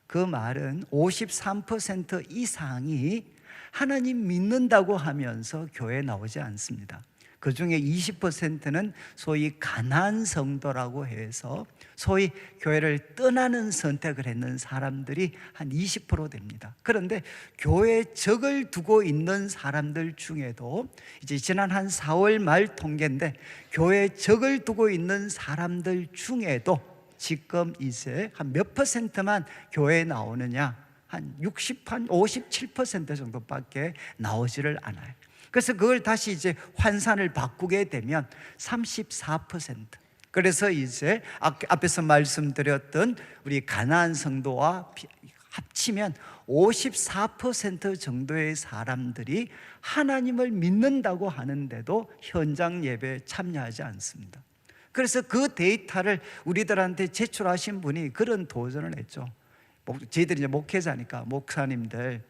그 말은 53% 이상이 하나님 믿는다고 하면서 교회에 나오지 않습니다. 그 중에 20%는 소위 가난 성도라고 해서 소위 교회를 떠나는 선택을 했는 사람들이 한 20% 됩니다. 그런데 교회에 적을 두고 있는 사람들 중에도 이제 지난 한 4월 말 통계인데, 교회에 적을 두고 있는 사람들 중에도 지금 이제 한 몇 %만 교회에 나오느냐? 한 57% 정도밖에 나오지를 않아요. 그래서 그걸 다시 이제 환산을 바꾸게 되면 34%. 그래서 이제 앞에서 말씀드렸던 우리 가나안 성도와 합치면 54% 정도의 사람들이 하나님을 믿는다고 하는데도 현장 예배에 참여하지 않습니다. 그래서 그 데이터를 우리들한테 제출하신 분이 그런 도전을 했죠. 저희들이 이제 목회자니까 목사님들,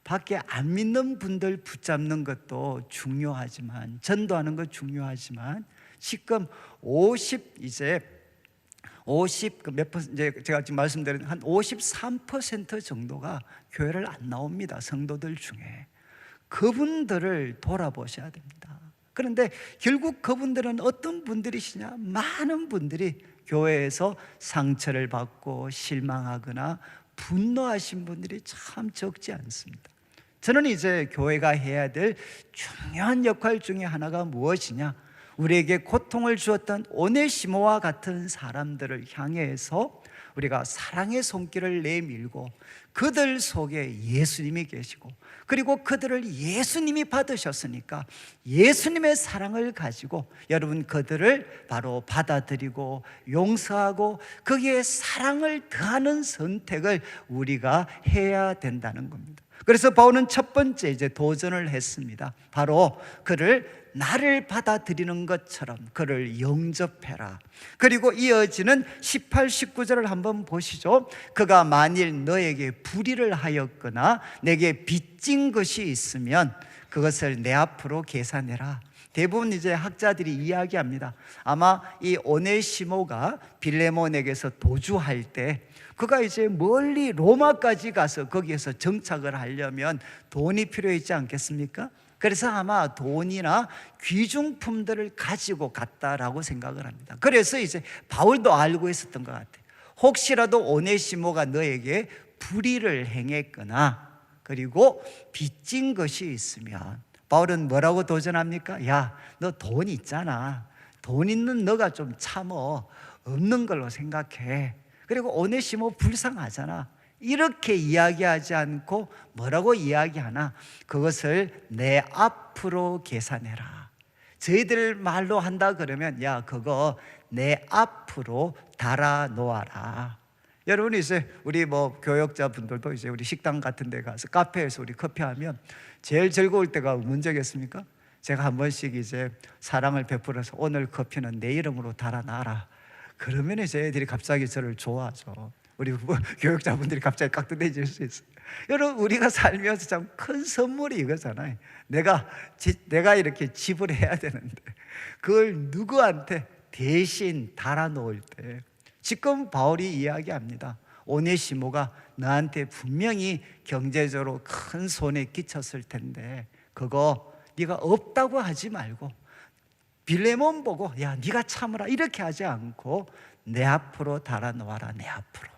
밖에 안 믿는 분들 붙잡는 것도 중요하지만, 전도하는 것 중요하지만, 지금 50 몇 퍼센트, 이제 제가 지금 말씀드린 한 53% 정도가 교회를 안 나옵니다. 성도들 중에. 그분들을 돌아보셔야 됩니다. 그런데 결국 그분들은 어떤 분들이시냐? 많은 분들이 교회에서 상처를 받고 실망하거나 분노하신 분들이 참 적지 않습니다. 저는 이제 교회가 해야 될 중요한 역할 중에 하나가 무엇이냐? 우리에게 고통을 주었던 오네시모와 같은 사람들을 향해서 우리가 사랑의 손길을 내밀고, 그들 속에 예수님이 계시고, 그리고 그들을 예수님이 받으셨으니까 예수님의 사랑을 가지고 여러분 그들을 바로 받아들이고 용서하고 거기에 사랑을 더하는 선택을 우리가 해야 된다는 겁니다. 그래서 바울은 첫 번째 이제 도전을 했습니다. 바로 그를 나를 받아들이는 것처럼 그를 영접해라. 그리고 이어지는 18, 19절을 한번 보시죠. 그가 만일 너에게 불의를 하였거나 내게 빚진 것이 있으면 그것을 내 앞으로 계산해라. 대부분 이제 학자들이 이야기합니다. 아마 이 오네시모가 빌레몬에게서 도주할 때 그가 이제 멀리 로마까지 가서 거기에서 정착을 하려면 돈이 필요했지 않겠습니까? 그래서 아마 돈이나 귀중품들을 가지고 갔다라고 생각을 합니다. 그래서 이제 바울도 알고 있었던 것 같아요. 혹시라도 오네시모가 너에게 불의를 행했거나 그리고 빚진 것이 있으면, 바울은 뭐라고 도전합니까? 야, 너 돈 있잖아. 돈 있는 너가 좀 참어. 없는 걸로 생각해. 그리고 오네시모 불쌍하잖아. 이렇게 이야기하지 않고 뭐라고 이야기하나? 그것을 내 앞으로 계산해라. 저희들 말로 한다 그러면 야, 그거 내 앞으로 달아 놓아라. 여러분, 이제 우리 뭐 교역자분들도 이제 우리 식당 같은 데 가서 카페에서 우리 커피하면 제일 즐거울 때가 문제겠습니까? 제가 한 번씩 이제 사랑을 베풀어서 오늘 커피는 내 이름으로 달아놔라. 그러면 이제 애들이 갑자기 저를 좋아하죠. 우리 교육자분들이 갑자기 깍두대질 수 있어요. 여러분, 우리가 살면서 참 큰 선물이 이거잖아요. 내가 이렇게 지불해야 되는데 그걸 누구한테 대신 달아놓을 때, 지금 바울이 이야기합니다. 오네시모가 너한테 분명히 경제적으로 큰 손에 끼쳤을 텐데 그거 네가 없다고 하지 말고 빌레몬 보고 야, 네가 참으라 이렇게 하지 않고 내 앞으로 달아놓아라. 내 앞으로.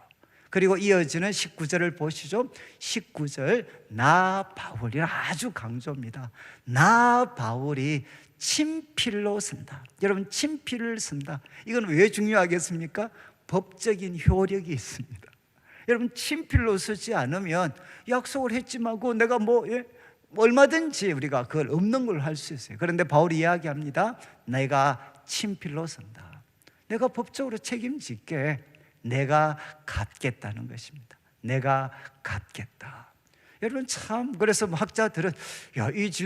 그리고 이어지는 19절을 보시죠. 19절, 나 바울이라 아주 강조입니다. 나 바울이 친필로 쓴다. 여러분, 친필을 쓴다. 이건 왜 중요하겠습니까? 법적인 효력이 있습니다. 여러분, 친필로 쓰지 않으면 약속을 했지만 내가 얼마든지 우리가 그걸 없는 걸 할 수 있어요. 그런데 바울이 이야기합니다. 내가 친필로 쓴다. 내가 법적으로 책임질게. 내가 갚겠다는 것입니다. 내가 갚겠다. 여러분, 참, 그래서 학자들은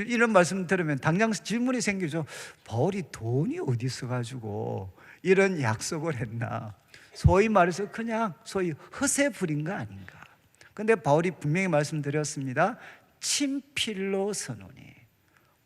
이런 말씀 들으면 당장 질문이 생기죠. 바울이 돈이 어디 있어가지고 이런 약속을 했나? 소위 말해서 그냥 소위 허세 부린 거 아닌가? 근데 바울이 분명히 말씀드렸습니다. 친필로 서노니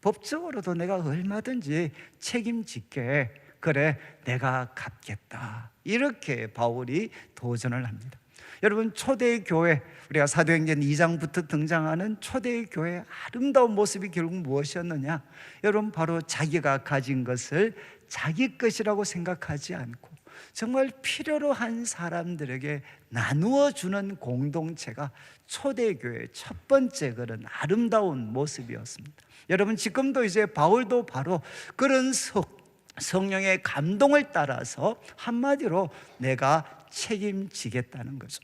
법적으로도 내가 얼마든지 책임질게. 그래, 내가 갚겠다. 이렇게 바울이 도전을 합니다. 여러분, 초대의 교회, 우리가 사도행전 2장부터 등장하는 초대의 교회의 아름다운 모습이 결국 무엇이었느냐? 여러분, 바로 자기가 가진 것을 자기 것이라고 생각하지 않고 정말 필요로 한 사람들에게 나누어 주는 공동체가 초대교회의 첫 번째 그런 아름다운 모습이었습니다. 여러분, 지금도 이제 바울도 바로 그런 성령의 감동을 따라서 한마디로 내가 책임지겠다는 거죠.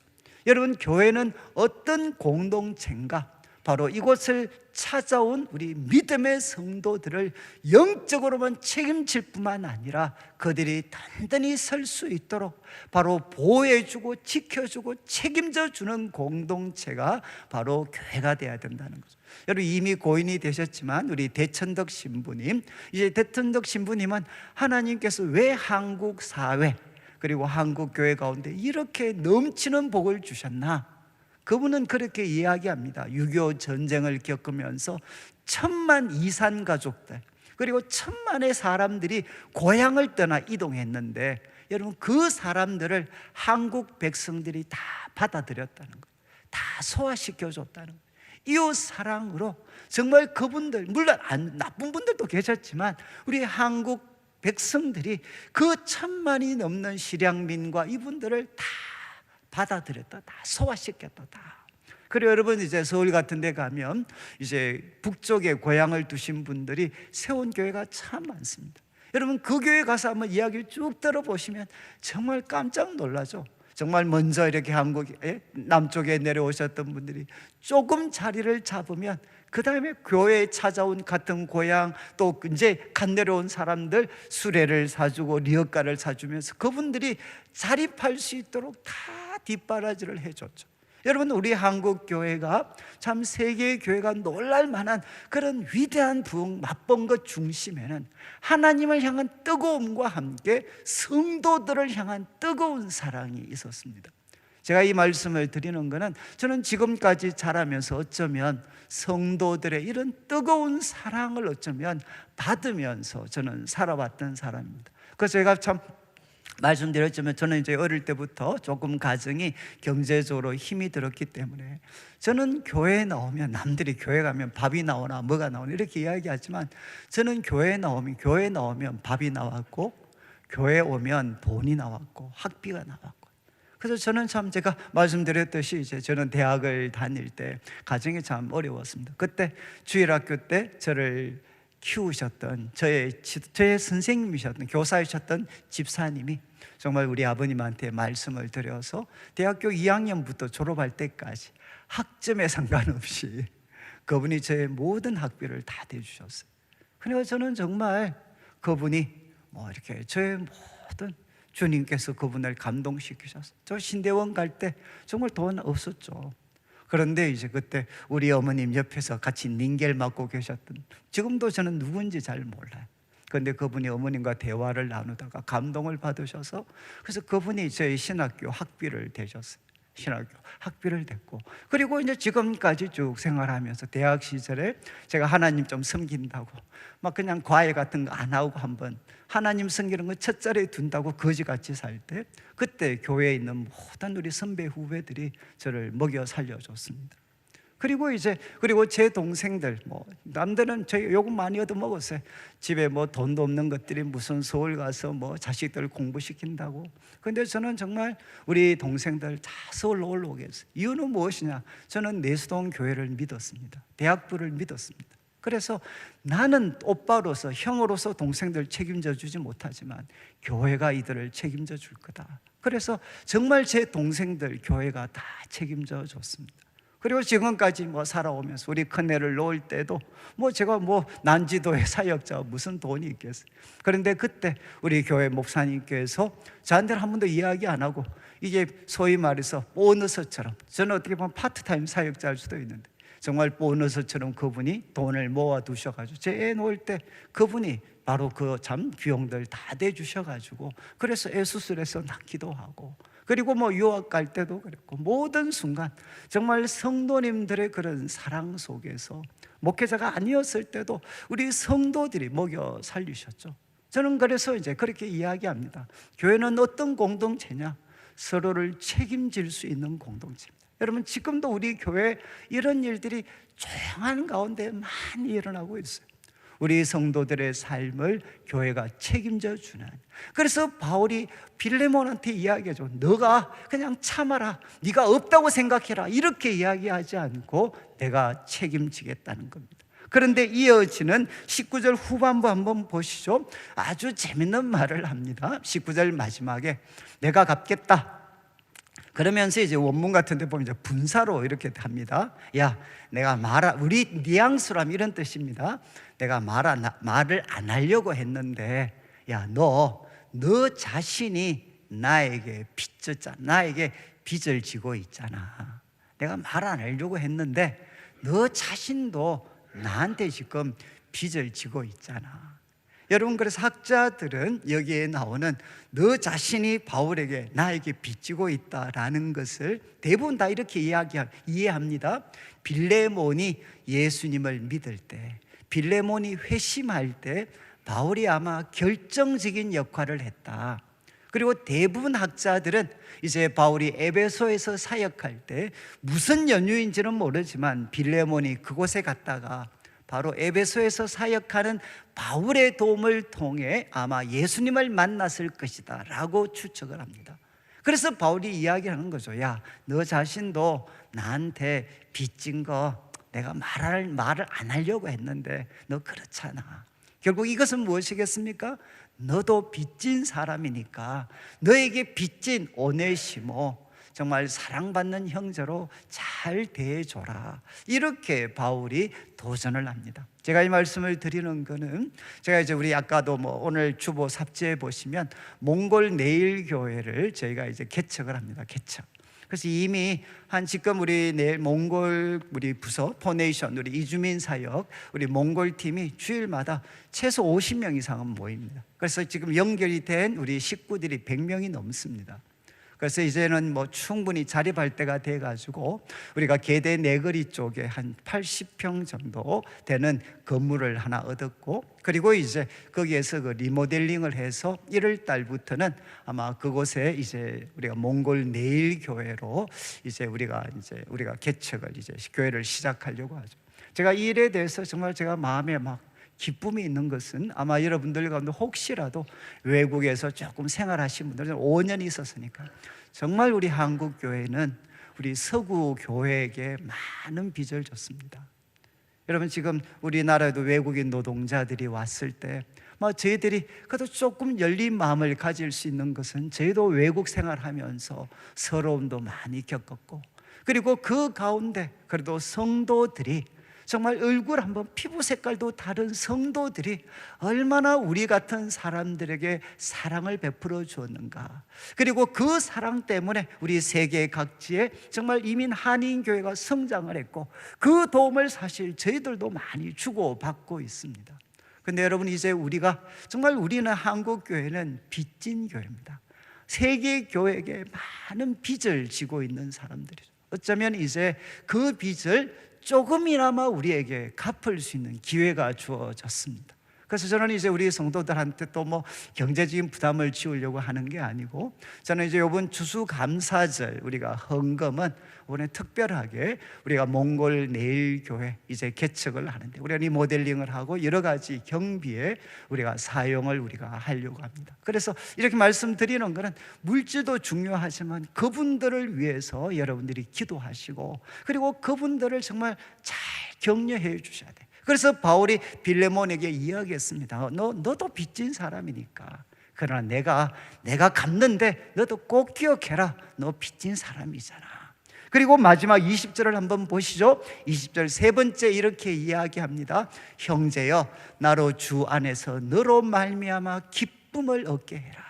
여러분, 교회는 어떤 공동체인가? 바로 이곳을 찾아온 우리 믿음의 성도들을 영적으로만 책임질 뿐만 아니라 그들이 단단히 설 수 있도록 바로 보호해주고 지켜주고 책임져주는 공동체가 바로 교회가 되어야 된다는 거죠. 여러분, 이미 고인이 되셨지만 우리 대천덕 신부님, 이제 대천덕 신부님은 하나님께서 왜 한국 사회 그리고 한국 교회 가운데 이렇게 넘치는 복을 주셨나? 그분은 그렇게 이야기합니다. 6.25 전쟁을 겪으면서 1000만 이산 가족들 그리고 1000만의 사람들이 고향을 떠나 이동했는데 여러분, 그 사람들을 한국 백성들이 다 받아들였다는 거예요. 다 소화시켜줬다는 거예요. 이웃 사랑으로 정말 그분들, 물론 나쁜 분들도 계셨지만 우리 한국 백성들이 그 1000만이 넘는 실향민과 이분들을 다 받아들였다, 다 소화시켰다, 다. 그리고 여러분, 이제 서울 같은 데 가면 이제 북쪽에 고향을 두신 분들이 세운 교회가 참 많습니다. 여러분, 그 교회 가서 한번 이야기를 쭉 들어보시면 정말 깜짝 놀라죠. 정말 먼저 이렇게 한국에 남쪽에 내려오셨던 분들이 조금 자리를 잡으면 그 다음에 교회에 찾아온 같은 고향 또 이제 갓 내려온 사람들 수레를 사주고 리어카를 사주면서 그분들이 자립할 수 있도록 다 뒷바라지를 해줬죠. 여러분, 우리 한국 교회가 참 세계의 교회가 놀랄 만한 그런 위대한 부흥 맛본 것 중심에는 하나님을 향한 뜨거움과 함께 성도들을 향한 뜨거운 사랑이 있었습니다. 제가 이 말씀을 드리는 것은 저는 지금까지 자라면서 어쩌면 성도들의 이런 뜨거운 사랑을 어쩌면 받으면서 저는 살아왔던 사람입니다. 그래서 제가 참 말씀드렸지만 저는 이제 어릴 때부터 조금 가정이 경제적으로 힘이 들었기 때문에 저는 교회에 나오면 남들이 교회 가면 밥이 나오나 뭐가 나오나 이렇게 이야기하지만 저는 교회에 나오면 밥이 나왔고 교회에 오면 돈이 나왔고 학비가 나왔고 그래서 저는 참 제가 말씀드렸듯이 이제 저는 대학을 다닐 때 가정이 참 어려웠습니다. 그때 주일학교 때 저를 키우셨던 저의 선생님이셨던 교사이셨던 집사님이 정말 우리 아버님한테 말씀을 드려서 대학교 2학년부터 졸업할 때까지 학점에 상관없이 그분이 저의 모든 학비를 다 대주셨어요. 그래서 저는 정말 그분이 이렇게 저의 모든 주님께서 그분을 감동시키셨어요. 저 신대원 갈 때 정말 돈 없었죠. 그런데 이제 그때 우리 어머님 옆에서 같이 닌겔 맡고 계셨던, 지금도 저는 누군지 잘 몰라요. 그런데 그분이 어머님과 대화를 나누다가 감동을 받으셔서 그래서 그분이 저희 신학교 학비를 대셨어요. 신학교 학비를 댔고 그리고 이제 지금까지 쭉 생활하면서 대학 시절에 제가 하나님 좀 섬긴다고 막 그냥 과외 같은 거 안 하고 한번 하나님 섬기는 거 첫자리에 둔다고 거지같이 살 때 그때 교회에 있는 모든 우리 선배 후배들이 저를 먹여 살려줬습니다. 그리고 제 동생들 남들은 저 요금 많이 얻어 먹었어요. 집에 돈도 없는 것들이 무슨 서울 가서 자식들 공부시킨다고. 근데 저는 정말 우리 동생들 다 서울로 올라오게 했어요. 이유는 무엇이냐? 저는 내수동 교회를 믿었습니다. 대학부를 믿었습니다. 그래서 나는 오빠로서, 형으로서 동생들 책임져 주지 못하지만 교회가 이들을 책임져 줄 거다. 그래서 정말 제 동생들 교회가 다 책임져 줬습니다. 그리고 지금까지 살아오면서 우리 큰애를 놓을 때도 제가 난지도의 사역자 무슨 돈이 있겠어요. 그런데 그때 우리 교회 목사님께서 저한테는 한 번도 이야기 안 하고, 이게 소위 말해서 보너스처럼, 저는 어떻게 보면 파트타임 사역자일 수도 있는데 정말 보너스처럼 그분이 돈을 모아 두셔가지고 제 애 놓을 때 그분이 바로 그 참 비용들 다 대주셔가지고, 그래서 애 수술해서 낳기도 하고, 그리고 유학 갈 때도 그랬고, 모든 순간 정말 성도님들의 그런 사랑 속에서 목회자가 아니었을 때도 우리 성도들이 먹여 살리셨죠. 저는 그래서 이제 그렇게 이야기합니다. 교회는 어떤 공동체냐? 서로를 책임질 수 있는 공동체입니다. 여러분, 지금도 우리 교회 이런 일들이 조용한 가운데 많이 일어나고 있어요. 우리 성도들의 삶을 교회가 책임져 주는. 그래서 바울이 빌레몬한테 이야기하죠. 너가 그냥 참아라, 네가 없다고 생각해라, 이렇게 이야기하지 않고 내가 책임지겠다는 겁니다. 그런데 이어지는 19절 후반부 한번 보시죠. 아주 재밌는 말을 합니다. 19절 마지막에 내가 갚겠다, 그러면서 이제 원문 같은 데 보면 이제 분사로 이렇게 합니다. 야, 내가 우리 뉘앙스라면 이런 뜻입니다. 내가 말을 안 하려고 했는데, 야, 너 자신이 나에게 나에게 빚을 지고 있잖아. 내가 말 안 하려고 했는데 너 자신도 나한테 지금 빚을 지고 있잖아. 여러분, 그래서 학자들은 여기에 나오는 너 자신이 바울에게 나에게 빚지고 있다라는 것을 대부분 다 이렇게 이해합니다. 빌레몬이 예수님을 믿을 때, 빌레몬이 회심할 때 바울이 아마 결정적인 역할을 했다. 그리고 대부분 학자들은 이제 바울이 에베소에서 사역할 때 무슨 연유인지는 모르지만 빌레몬이 그곳에 갔다가 바로 에베소에서 사역하는 바울의 도움을 통해 아마 예수님을 만났을 것이다 라고 추측을 합니다. 그래서 바울이 이야기하는 거죠. 야, 너 자신도 나한테 빚진 거 내가 말을 안 하려고 했는데 너 그렇잖아. 결국 이것은 무엇이겠습니까? 너도 빚진 사람이니까 너에게 빚진 오네시모, 정말 사랑받는 형제로 잘 대해줘라, 이렇게 바울이 도전을 합니다. 제가 이 말씀을 드리는 거는, 제가 이제 우리 아까도 오늘 주보 삽지에 보시면 몽골 네일 교회를 저희가 이제 개척을 합니다. 개척. 그래서 이미 지금 우리 몽골 우리 부서 포네이션, 우리 이주민 사역, 우리 몽골 팀이 주일마다 최소 50명 이상은 모입니다. 그래서 지금 연결이 된 우리 식구들이 100명이 넘습니다. 그래서 이제는 충분히 자립할 때가 돼가지고 우리가 계대 내거리 쪽에 한 80평 정도 되는 건물을 하나 얻었고, 그리고 이제 거기에서 그 리모델링을 해서 1월 달부터는 아마 그곳에 이제 우리가 몽골 네일 교회로 이제 우리가 개척을 이제 교회를 시작하려고 하죠. 제가 이 일에 대해서 정말 제가 마음에 기쁨이 있는 것은, 아마 여러분들 가운데 혹시라도 외국에서 조금 생활하신 분들은 5년 있었으니까 정말 우리 한국 교회는 우리 서구 교회에게 많은 빚을 줬습니다. 여러분, 지금 우리나라에도 외국인 노동자들이 왔을 때 저희들이 그래도 조금 열린 마음을 가질 수 있는 것은, 저희도 외국 생활하면서 서러움도 많이 겪었고, 그리고 그 가운데 그래도 성도들이 정말 얼굴 한번, 피부 색깔도 다른 성도들이 얼마나 우리 같은 사람들에게 사랑을 베풀어 주었는가. 그리고 그 사랑 때문에 우리 세계 각지에 정말 이민 한인 교회가 성장을 했고, 그 도움을 사실 저희들도 많이 주고받고 있습니다. 근데 여러분, 이제 우리는 한국 교회는 빚진 교회입니다. 세계 교회에게 많은 빚을 지고 있는 사람들이죠. 어쩌면 이제 그 빚을 조금이나마 우리에게 갚을 수 있는 기회가 주어졌습니다. 그래서 저는 이제 우리 성도들한테 또 경제적인 부담을 지우려고 하는 게 아니고, 저는 이제 이번 추수감사절 우리가 헌금은 이번에 특별하게 우리가 몽골 네일 교회 이제 개척을 하는데, 우리가 리모델링을 하고 여러 가지 경비에 우리가 사용을 우리가 하려고 합니다. 그래서 이렇게 말씀드리는 것은 물질도 중요하지만 그분들을 위해서 여러분들이 기도하시고, 그리고 그분들을 정말 잘 격려해 주셔야 돼요. 그래서 바울이 빌레몬에게 이야기했습니다. 너도 빚진 사람이니까. 그러나 내가 갚는데 너도 꼭 기억해라. 너 빚진 사람이잖아. 그리고 마지막 20절을 한번 보시죠. 20절 세 번째 이렇게 이야기합니다. 형제여, 나로 주 안에서 너로 말미암아 기쁨을 얻게 해라.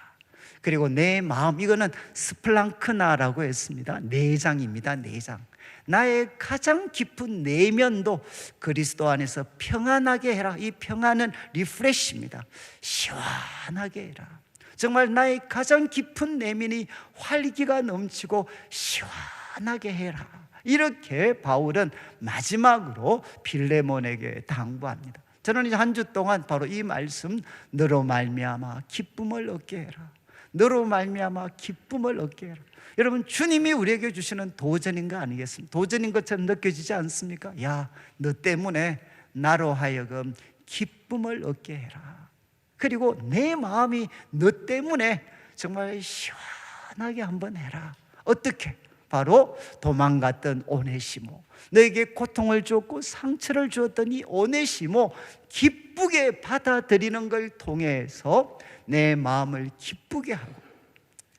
그리고 내 마음, 이거는 스플랑크나라고 했습니다. 내장입니다. 내장. 나의 가장 깊은 내면도 그리스도 안에서 평안하게 해라. 이 평안은 리프레시입니다. 시원하게 해라. 정말 나의 가장 깊은 내면이 활기가 넘치고 시원하게 해라. 이렇게 바울은 마지막으로 빌레몬에게 당부합니다. 저는 이제 한 주 동안 바로 이 말씀, 너로 말미암아 기쁨을 얻게 해라. 너로 말미암아 기쁨을 얻게 해라. 여러분, 주님이 우리에게 주시는 도전인 거 아니겠습니까? 도전인 것처럼 느껴지지 않습니까? 야, 너 때문에 나로 하여금 기쁨을 얻게 해라. 그리고 내 마음이 너 때문에 정말 시원하게 한번 해라. 어떻게? 바로 도망갔던 오네시모, 너에게 고통을 주었고 상처를 주었던 이 오네시모 기쁘게 받아들이는 걸 통해서 내 마음을 기쁘게 하고,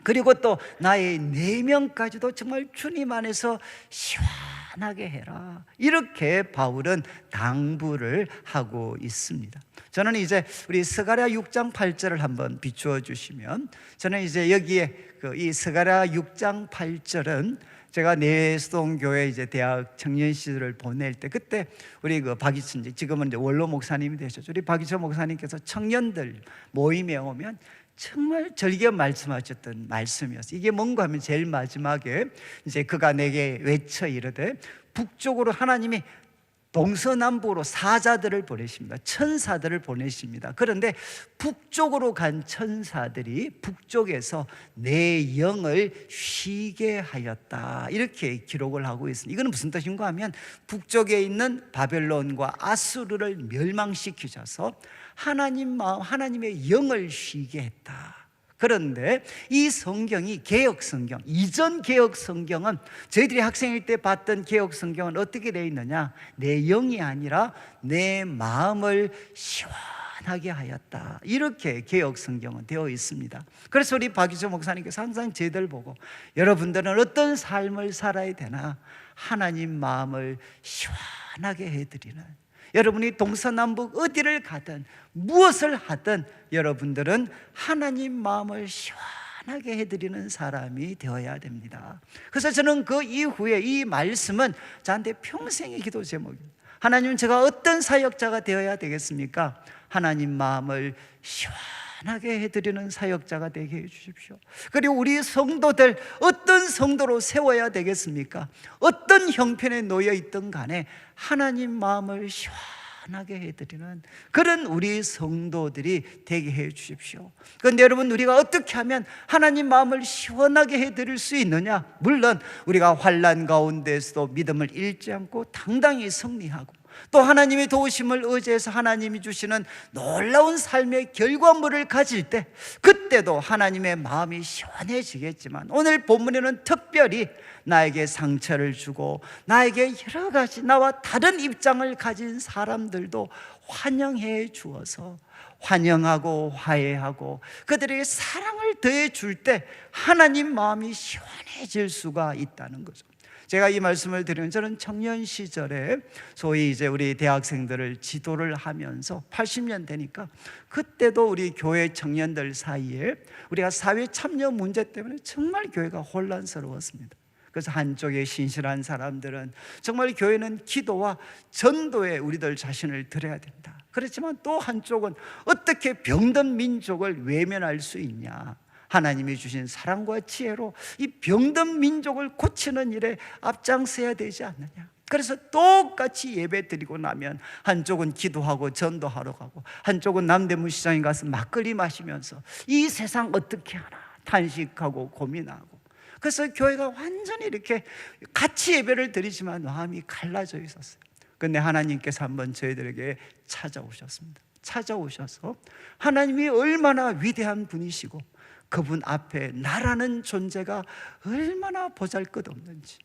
그리고 또 나의 내면까지도 정말 주님 안에서 시원하게 해라. 이렇게 바울은 당부를 하고 있습니다. 저는 이제 우리 스가랴 6장 8절을 한번 비추어 주시면, 저는 이제 여기에 이 스가랴 6장 8절은 제가 내수동교회 이제 대학 청년 시절을 보낼 때, 그때 우리 박이천, 지금은 이제 원로 목사님이 되셨죠. 우리 박이천 목사님께서 청년들 모임에 오면 정말 절기에 말씀하셨던 말씀이었어요. 이게 뭔가 하면 제일 마지막에 이제 그가 내게 외쳐 이르되, 북쪽으로 하나님이 동서남북으로 사자들을 보내십니다. 천사들을 보내십니다. 그런데 북쪽으로 간 천사들이 북쪽에서 내 영을 쉬게 하였다. 이렇게 기록을 하고 있습니다. 이건 무슨 뜻인가 하면, 북쪽에 있는 바벨론과 아수르를 멸망시키셔서 하나님 마음, 하나님의 영을 쉬게 했다. 그런데 이 성경이 개역 성경, 이전 개역 성경은, 저희들이 학생일 때 봤던 개역 성경은 어떻게 되어 있느냐? 내 영이 아니라 내 마음을 시원하게 하였다. 이렇게 개역 성경은 되어 있습니다. 그래서 우리 박유조 목사님께서 항상 저희들 보고, 여러분들은 어떤 삶을 살아야 되나? 하나님 마음을 시원하게 해드리는, 여러분이 동서남북 어디를 가든 무엇을 하든 여러분들은 하나님 마음을 시원하게 해드리는 사람이 되어야 됩니다. 그래서 저는 그 이후에 이 말씀은 저한테 평생의 기도 제목입니다. 하나님, 제가 어떤 사역자가 되어야 되겠습니까? 하나님 마음을 시원하게 해드리는 사역자가 되게 해주십시오. 그리고 우리 성도들 어떤 성도로 세워야 되겠습니까? 어떤 형편에 놓여 있든 간에 하나님 마음을 시원하게 해드리는 그런 우리 성도들이 되게 해주십시오. 그런데 여러분, 우리가 어떻게 하면 하나님 마음을 시원하게 해드릴 수 있느냐? 물론 우리가 환난 가운데서도 믿음을 잃지 않고 당당히 승리하고, 또 하나님의 도우심을 의지해서 하나님이 주시는 놀라운 삶의 결과물을 가질 때, 그때도 하나님의 마음이 시원해지겠지만, 오늘 본문에는 특별히 나에게 상처를 주고 나에게 여러 가지 나와 다른 입장을 가진 사람들도 환영해 주어서 환영하고 화해하고 그들에게 사랑을 더해 줄 때 하나님 마음이 시원해질 수가 있다는 거죠. 제가 이 말씀을 드리면, 저는 청년 시절에 소위 이제 우리 대학생들을 지도를 하면서 80년 되니까, 그때도 우리 교회 청년들 사이에 우리가 사회 참여 문제 때문에 정말 교회가 혼란스러웠습니다. 그래서 한쪽에 신실한 사람들은 정말 교회는 기도와 전도에 우리들 자신을 드려야 된다. 그렇지만 또 한쪽은 어떻게 병든 민족을 외면할 수 있냐? 하나님이 주신 사랑과 지혜로 이 병든 민족을 고치는 일에 앞장서야 되지 않느냐? 그래서 똑같이 예배 드리고 나면 한쪽은 기도하고 전도하러 가고, 한쪽은 남대문 시장에 가서 막걸리 마시면서 이 세상 어떻게 하나 탄식하고 고민하고, 그래서 교회가 완전히 이렇게 같이 예배를 드리지만 마음이 갈라져 있었어요. 그런데 하나님께서 한번 저희들에게 찾아오셨습니다. 찾아오셔서 하나님이 얼마나 위대한 분이시고 그분 앞에 나라는 존재가 얼마나 보잘것없는지,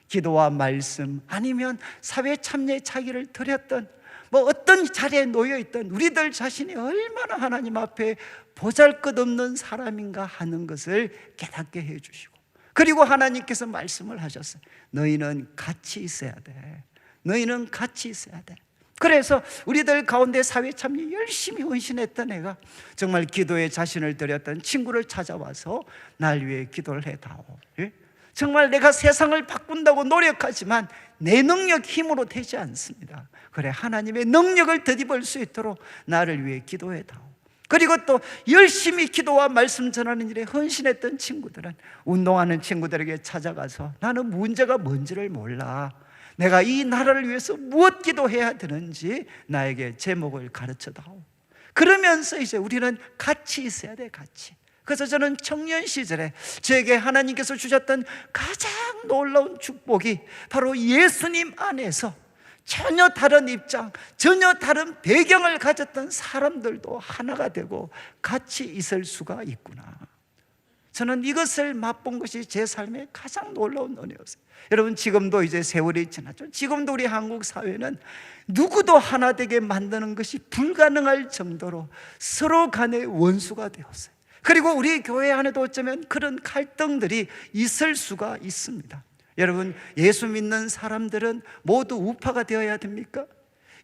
기도와 말씀 아니면 사회 참여에 자기를 드렸던 뭐 어떤 자리에 놓여 있던 우리들 자신이 얼마나 하나님 앞에 보잘것없는 사람인가 하는 것을 깨닫게 해 주시고, 그리고 하나님께서 말씀을 하셨어요. 너희는 같이 있어야 돼. 너희는 같이 있어야 돼. 그래서 우리들 가운데 사회 참여 열심히 헌신했던 애가 정말 기도에 자신을 들였던 친구를 찾아와서 날 위해 기도를 해다오. 예? 정말 내가 세상을 바꾼다고 노력하지만 내 능력 힘으로 되지 않습니다. 그래, 하나님의 능력을 덧입을 수 있도록 나를 위해 기도해다오. 그리고 또 열심히 기도와 말씀 전하는 일에 헌신했던 친구들은 운동하는 친구들에게 찾아가서 나는 문제가 뭔지를 몰라, 내가 이 나라를 위해서 무엇 기도해야 되는지 나에게 제목을 가르쳐다오. 그러면서 이제 우리는 같이 있어야 돼, 같이. 그래서 저는 청년 시절에 저에게 하나님께서 주셨던 가장 놀라운 축복이 바로 예수님 안에서 전혀 다른 입장, 전혀 다른 배경을 가졌던 사람들도 하나가 되고 같이 있을 수가 있구나. 저는 이것을 맛본 것이 제 삶의 가장 놀라운 은혜였어요. 여러분, 지금도 이제 세월이 지났죠. 지금도 우리 한국 사회는 누구도 하나 되게 만드는 것이 불가능할 정도로 서로 간의 원수가 되었어요. 그리고 우리 교회 안에도 어쩌면 그런 갈등들이 있을 수가 있습니다. 여러분, 예수 믿는 사람들은 모두 우파가 되어야 됩니까?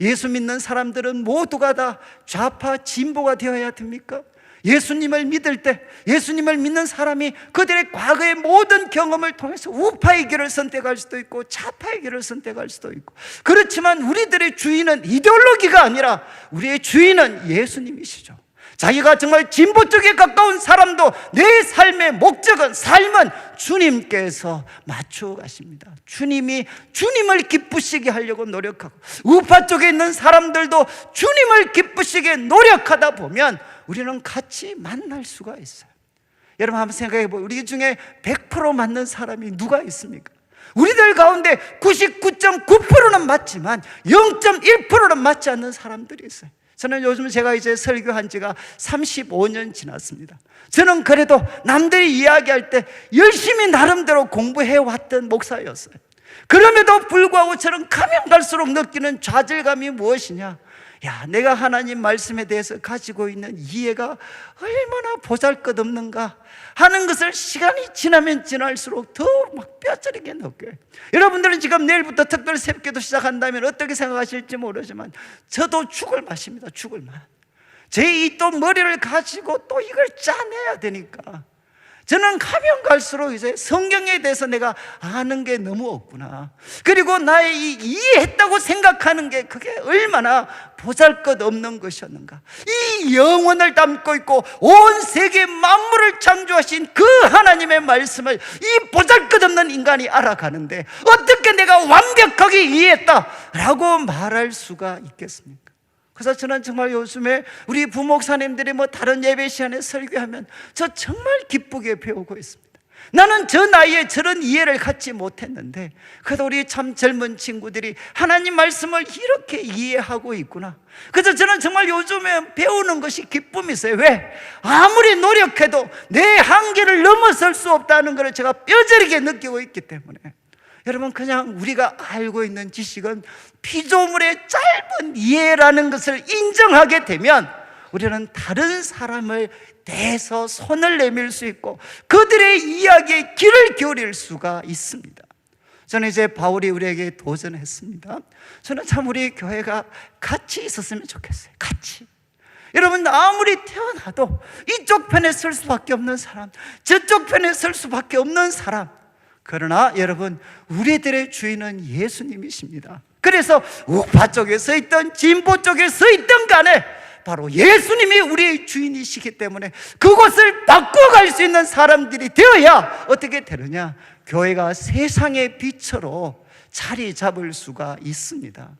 예수 믿는 사람들은 모두가 다 좌파 진보가 되어야 됩니까? 예수님을 믿을 때, 예수님을 믿는 사람이 그들의 과거의 모든 경험을 통해서 우파의 길을 선택할 수도 있고 좌파의 길을 선택할 수도 있고, 그렇지만 우리들의 주인은 이데올로기가 아니라 우리의 주인은 예수님이시죠. 자기가 정말 진보 쪽에 가까운 사람도 내 삶의 목적은, 삶은 주님께서 맞추어 가십니다. 주님이 주님을 기쁘시게 하려고 노력하고, 우파 쪽에 있는 사람들도 주님을 기쁘시게 노력하다 보면 우리는 같이 만날 수가 있어요. 여러분, 한번 생각해 보세요. 우리 중에 100% 맞는 사람이 누가 있습니까? 우리들 가운데 99.9%는 맞지만 0.1%는 맞지 않는 사람들이 있어요. 저는 요즘 제가 이제 설교한 지가 35년 지났습니다. 저는 그래도 남들이 이야기할 때 열심히 나름대로 공부해왔던 목사였어요. 그럼에도 불구하고 저는 가면 갈수록 느끼는 좌절감이 무엇이냐? 야, 내가 하나님 말씀에 대해서 가지고 있는 이해가 얼마나 보잘것없는가 하는 것을 시간이 지나면 지날수록 더 막 뼈저리게 느껴요. 여러분들은 지금 내일부터 특별 새벽기도 시작한다면 어떻게 생각하실지 모르지만 저도 죽을 맛입니다. 죽을 맛. 제 이 또 머리를 가지고 또 이걸 짜내야 되니까 저는 가면 갈수록 이제 성경에 대해서 내가 아는 게 너무 없구나. 그리고 나의 이 이해했다고 생각하는 게 그게 얼마나 보잘것없는 것이었는가. 이 영혼을 담고 있고 온 세계 만물을 창조하신 그 하나님의 말씀을 이 보잘것없는 인간이 알아가는데 어떻게 내가 완벽하게 이해했다라고 말할 수가 있겠습니까? 그래서 저는 정말 요즘에 우리 부목사님들이 뭐 다른 예배 시간에 설교하면 저 정말 기쁘게 배우고 있습니다. 나는 저 나이에 저런 이해를 갖지 못했는데 그래도 우리 참 젊은 친구들이 하나님 말씀을 이렇게 이해하고 있구나. 그래서 저는 정말 요즘에 배우는 것이 기쁨이 있어요. 왜? 아무리 노력해도 내 한계를 넘어설 수 없다는 것을 제가 뼈저리게 느끼고 있기 때문에, 여러분, 그냥 우리가 알고 있는 지식은 피조물의 짧은 이해라는 것을 인정하게 되면 우리는 다른 사람을 대해서 손을 내밀 수 있고 그들의 이야기에 귀를 기울일 수가 있습니다. 저는 이제 바울이 우리에게 도전했습니다. 저는 참 우리 교회가 같이 있었으면 좋겠어요. 같이. 여러분, 아무리 태어나도 이쪽 편에 설 수밖에 없는 사람, 저쪽 편에 설 수밖에 없는 사람, 그러나 여러분, 우리들의 주인은 예수님이십니다. 그래서 우파 쪽에 서 있던 진보 쪽에 서 있던 간에 바로 예수님이 우리의 주인이시기 때문에 그곳을 바꿔갈 수 있는 사람들이 되어야 어떻게 되느냐? 교회가 세상의 빛으로 자리 잡을 수가 있습니다.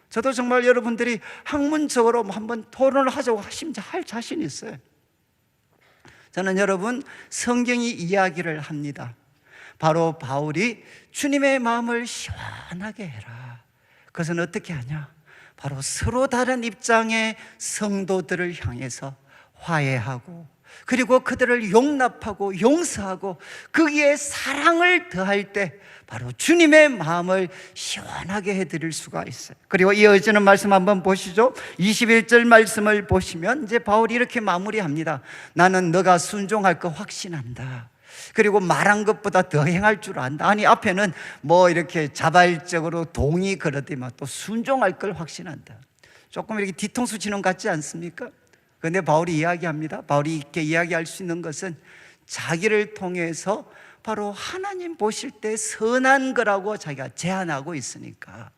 저도 정말 여러분들이 학문적으로 한번 토론을 하자고 하시면 할 자신이 있어요. 저는 여러분, 성경이 이야기를 합니다. 바로 바울이 주님의 마음을 시원하게 해라. 그것은 어떻게 하냐? 바로 서로 다른 입장의 성도들을 향해서 화해하고 그리고 그들을 용납하고 용서하고 거기에 사랑을 더할 때 바로 주님의 마음을 시원하게 해드릴 수가 있어요. 그리고 이어지는 말씀 한번 보시죠. 21절 말씀을 보시면 이제 바울이 이렇게 마무리합니다. 나는 너가 순종할 거 확신한다. 그리고 말한 것보다 더 행할 줄 안다. 아니, 앞에는 뭐 이렇게 자발적으로 동의 그러더만 또 순종할 걸 확신한다. 조금 이렇게 뒤통수 치는 것 같지 않습니까? 그런데 바울이 이야기합니다. 바울이 이렇게 이야기할 수 있는 것은 자기를 통해서 바로 하나님 보실 때 선한 거라고 자기가 제안하고 있으니까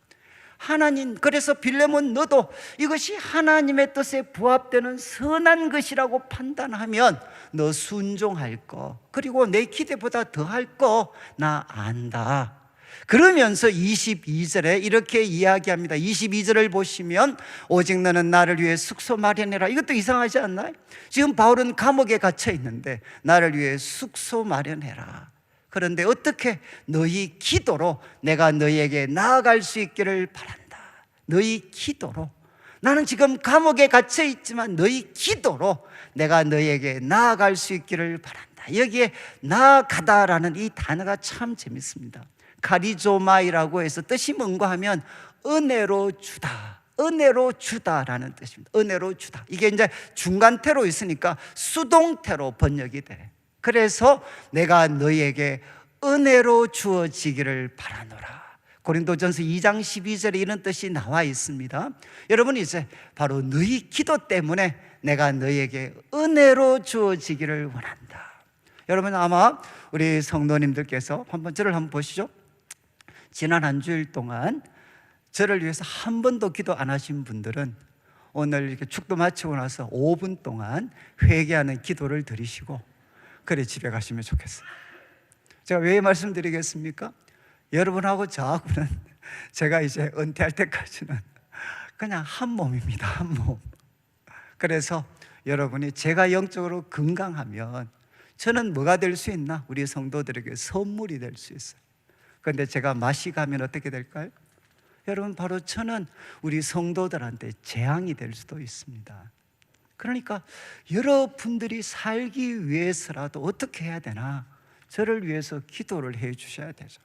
하나님, 그래서 빌레몬 너도 이것이 하나님의 뜻에 부합되는 선한 것이라고 판단하면 너 순종할 거, 그리고 내 기대보다 더할 거 나 안다. 그러면서 22절에 이렇게 이야기합니다. 22절을 보시면 오직 너는 나를 위해 숙소 마련해라. 이것도 이상하지 않나요? 지금 바울은 감옥에 갇혀 있는데 나를 위해 숙소 마련해라. 그런데 어떻게? 너희 기도로 내가 너희에게 나아갈 수 있기를 바란다. 너희 기도로. 나는 지금 감옥에 갇혀 있지만 너희 기도로 내가 너희에게 나아갈 수 있기를 바란다. 여기에 나아가다라는 이 단어가 참 재밌습니다. 카리조마이라고 해서 뜻이 뭔가 하면 은혜로 주다, 은혜로 주다라는 뜻입니다. 은혜로 주다. 이게 이제 중간태로 있으니까 수동태로 번역이 돼. 그래서 내가 너희에게 은혜로 주어지기를 바라노라. 고린도전서 2장 12절에 이런 뜻이 나와 있습니다. 여러분, 이제 바로 너희 기도 때문에 내가 너희에게 은혜로 주어지기를 원한다. 여러분, 아마 우리 성도님들께서 저를 한번 보시죠. 지난 한 주일 동안 저를 위해서 한 번도 기도 안 하신 분들은 오늘 이렇게 축도 마치고 나서 5분 동안 회개하는 기도를 드리시고 그래 집에 가시면 좋겠어요. 제가 왜 말씀드리겠습니까? 여러분하고 저하고는 제가 이제 은퇴할 때까지는 그냥 한 몸입니다. 한 몸. 그래서 여러분이 제가 영적으로 건강하면 저는 뭐가 될 수 있나? 우리 성도들에게 선물이 될 수 있어요. 그런데 제가 맛이 가면 어떻게 될까요? 여러분, 바로 저는 우리 성도들한테 재앙이 될 수도 있습니다. 그러니까 여러분들이 살기 위해서라도 어떻게 해야 되나? 저를 위해서 기도를 해 주셔야 되죠.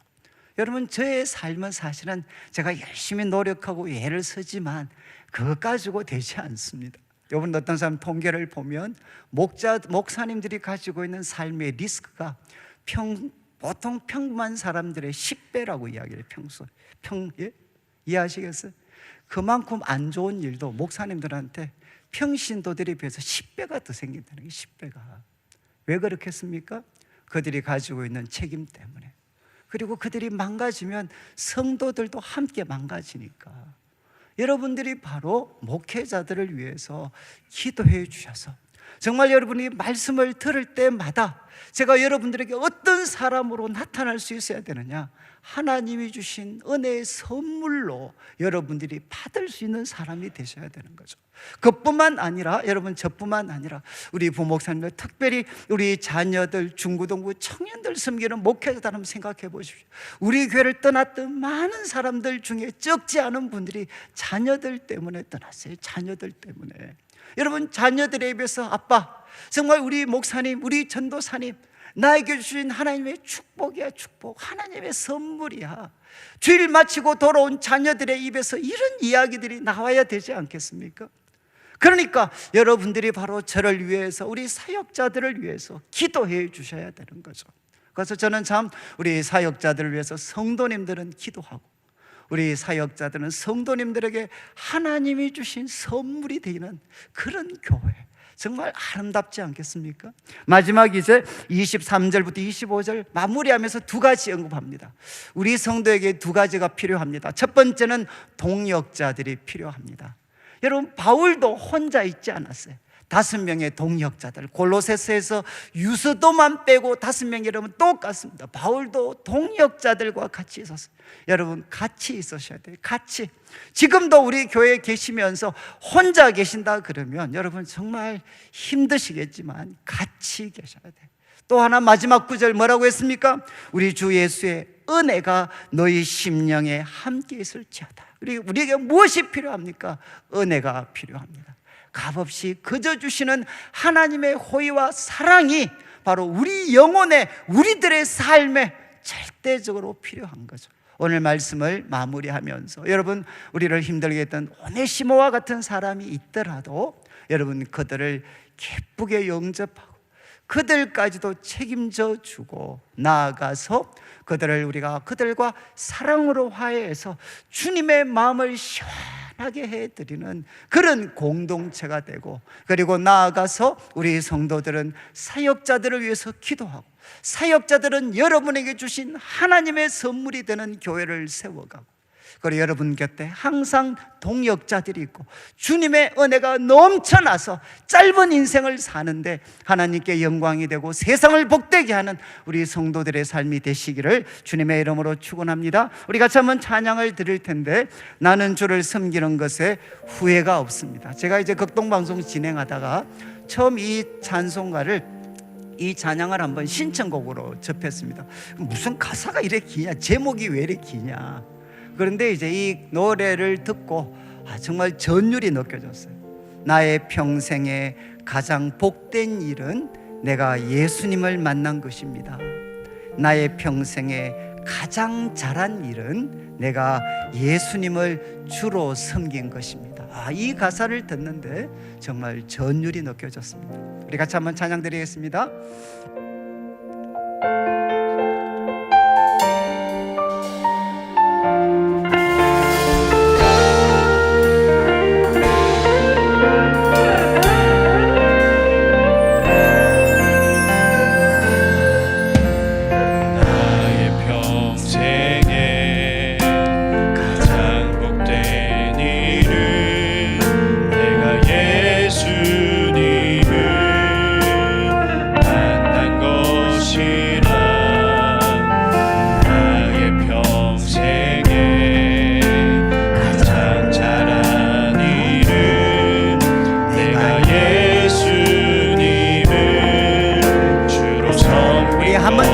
여러분, 저의 삶은 사실은 제가 열심히 노력하고 애를 쓰지만 그것 가지고 되지 않습니다. 여러분, 어떤 사람 통계를 보면 목사님들이 가지고 있는 삶의 리스크가 보통 평범한 사람들의 10배라고 이야기해요. 예? 이해하시겠어요? 그만큼 안 좋은 일도 목사님들한테 평신도들에 비해서 10배가 더 생긴다는 게 10배가. 왜 그렇겠습니까? 그들이 가지고 있는 책임 때문에. 그리고 그들이 망가지면 성도들도 함께 망가지니까. 여러분들이 바로 목회자들을 위해서 기도해 주셔서 정말 여러분이 말씀을 들을 때마다 제가 여러분들에게 어떤 사람으로 나타날 수 있어야 되느냐? 하나님이 주신 은혜의 선물로 여러분들이 받을 수 있는 사람이 되셔야 되는 거죠. 그뿐만 아니라 여러분, 저뿐만 아니라 우리 부목사님들, 특별히 우리 자녀들, 중고등부 청년들 섬기는 목회자들 한번 생각해 보십시오. 우리 교회를 떠났던 많은 사람들 중에 적지 않은 분들이 자녀들 때문에 떠났어요. 자녀들 때문에. 여러분, 자녀들의 입에서 아빠, 정말 우리 목사님, 우리 전도사님, 나에게 주신 하나님의 축복이야. 축복, 하나님의 선물이야. 주일 마치고 돌아온 자녀들의 입에서 이런 이야기들이 나와야 되지 않겠습니까? 그러니까 여러분들이 바로 저를 위해서, 우리 사역자들을 위해서 기도해 주셔야 되는 거죠. 그래서 저는 참 우리 사역자들을 위해서 성도님들은 기도하고 우리 사역자들은 성도님들에게 하나님이 주신 선물이 되는 그런 교회, 정말 아름답지 않겠습니까? 마지막 이제 23절부터 25절 마무리하면서 두 가지 언급합니다. 우리 성도에게 두 가지가 필요합니다. 첫 번째는 동역자들이 필요합니다. 여러분, 바울도 혼자 있지 않았어요. 5명의 동역자들, 골로새서에서 유스도만 빼고 5명이 여러분 똑같습니다. 바울도 동역자들과 같이 있었어요. 여러분, 같이 있으셔야 돼요. 같이. 지금도 우리 교회에 계시면서 혼자 계신다 그러면 여러분 정말 힘드시겠지만 같이 계셔야 돼요. 또 하나, 마지막 구절 뭐라고 했습니까? 우리 주 예수의 은혜가 너희 심령에 함께 있을지어다. 우리에게 무엇이 필요합니까? 은혜가 필요합니다. 값없이 그저 주시는 하나님의 호의와 사랑이 바로 우리 영혼의, 우리들의 삶에 절대적으로 필요한 거죠. 오늘 말씀을 마무리하면서 여러분, 우리를 힘들게 했던 오네시모와 같은 사람이 있더라도 여러분, 그들을 기쁘게 영접하고 그들까지도 책임져 주고 나아가서 우리가 그들과 사랑으로 화해해서 주님의 마음을 시원하게 해드리는 그런 공동체가 되고, 그리고 나아가서 우리 성도들은 사역자들을 위해서 기도하고, 사역자들은 여러분에게 주신 하나님의 선물이 되는 교회를 세워가고, 그리고 여러분 곁에 항상 동역자들이 있고 주님의 은혜가 넘쳐나서 짧은 인생을 사는데 하나님께 영광이 되고 세상을 복되게 하는 우리 성도들의 삶이 되시기를 주님의 이름으로 축원합니다. 우리 같이 한번 찬양을 드릴 텐데, 나는 주를 섬기는 것에 후회가 없습니다. 제가 이제 극동방송 진행하다가 처음 이 찬송가를, 이 찬양을 한번 신청곡으로 접했습니다. 무슨 가사가 이렇게 기냐, 제목이 왜 이렇게 기냐. 그런데 이제 이 노래를 듣고 정말 전율이 느껴졌어요. 나의 평생에 가장 복된 일은 내가 예수님을 만난 것입니다. 나의 평생에 가장 잘한 일은 내가 예수님을 주로 섬긴 것입니다. 이 가사를 듣는데 정말 전율이 느껴졌습니다. 우리 같이 한번 찬양 드리겠습니다.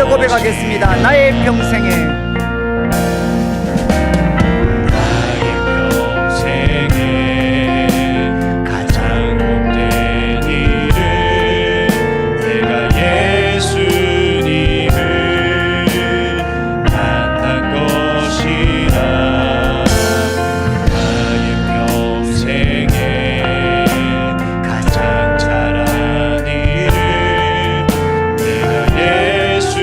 고백하겠습니다. 나의 평생에 가장 복된 일은 내가 예수님을 만난 것이라. 나의 평생에 가장 잘한 일은 내가 예수님을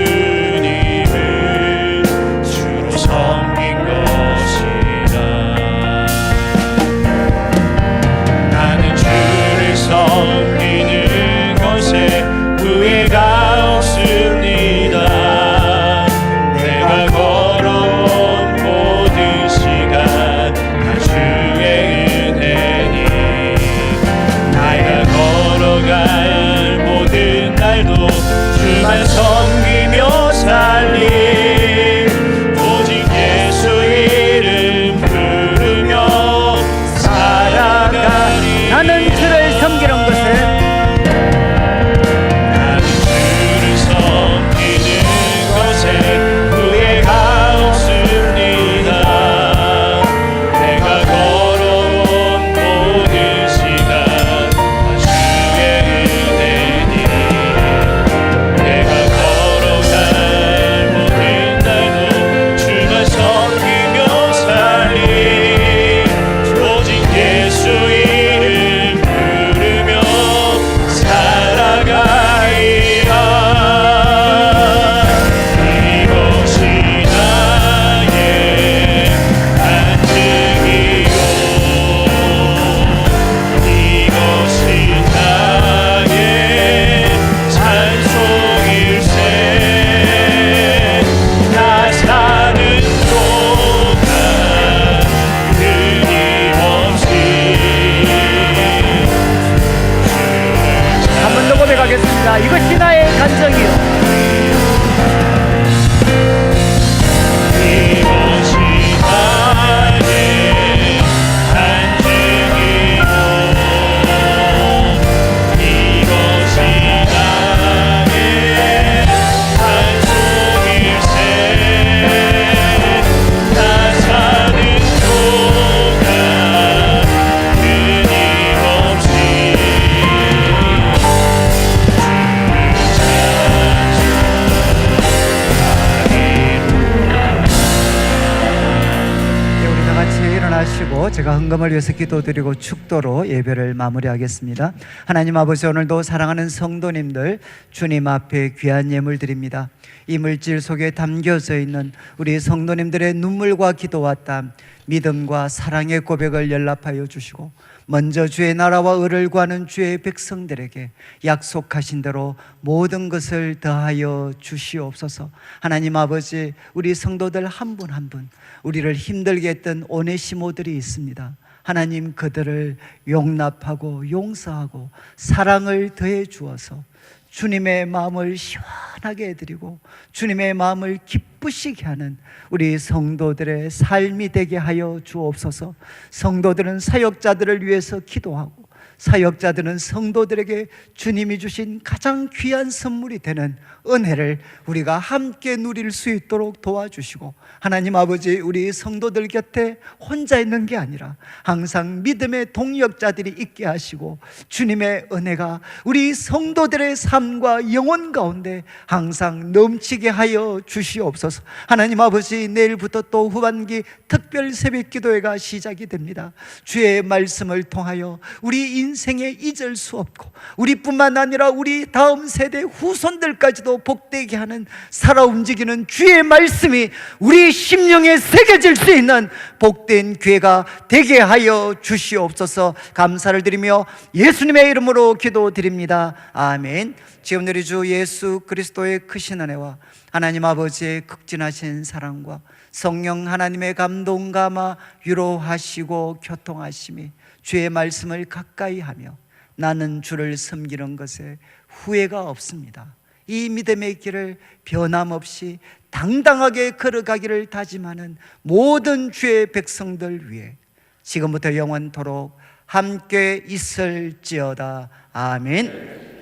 평안하시고 제가 헌금을 위해서 기도드리고 축도로 예배를 마무리하겠습니다. 하나님 아버지, 오늘도 사랑하는 성도님들 주님 앞에 귀한 예물 드립니다. 이 물질 속에 담겨져 있는 우리 성도님들의 눈물과 기도와 땀, 믿음과 사랑의 고백을 연락하여 주시고 먼저 주의 나라와 의를 구하는 주의 백성들에게 약속하신 대로 모든 것을 더하여 주시옵소서. 하나님 아버지, 우리 성도들 한 분 한 분 우리를 힘들게 했던 오네시모들이 있습니다. 하나님, 그들을 용납하고 용서하고 사랑을 더해 주어서 주님의 마음을 시원하게 해드리고 주님의 마음을 기쁘시게 하는 우리 성도들의 삶이 되게 하여 주옵소서. 성도들은 사역자들을 위해서 기도하고 사역자들은 성도들에게 주님이 주신 가장 귀한 선물이 되는 은혜를 우리가 함께 누릴 수 있도록 도와주시고, 하나님 아버지, 우리 성도들 곁에 혼자 있는 게 아니라 항상 믿음의 동역자들이 있게 하시고 주님의 은혜가 우리 성도들의 삶과 영혼 가운데 항상 넘치게 하여 주시옵소서. 하나님 아버지, 내일부터 또 후반기 특별 새벽 기도회가 시작이 됩니다. 주의 말씀을 통하여 우리 인생에 잊을 수 없고 우리뿐만 아니라 우리 다음 세대 후손들까지도 복되게 하는 살아 움직이는 주의 말씀이 우리 심령에 새겨질 수 있는 복된 기회가 되게 하여 주시옵소서. 감사를 드리며 예수님의 이름으로 기도드립니다. 아멘. 지금 우리 주 예수 그리스도의 크신 은혜와 하나님 아버지의 극진하신 사랑과 성령 하나님의 감동 감화 위로하시고 교통하심이 주의 말씀을 가까이 하며 나는 주를 섬기는 것에 후회가 없습니다. 이 믿음의 길을 변함없이 당당하게 걸어가기를 다짐하는 모든 주의 백성들 위해 지금부터 영원토록 함께 있을지어다. 아멘.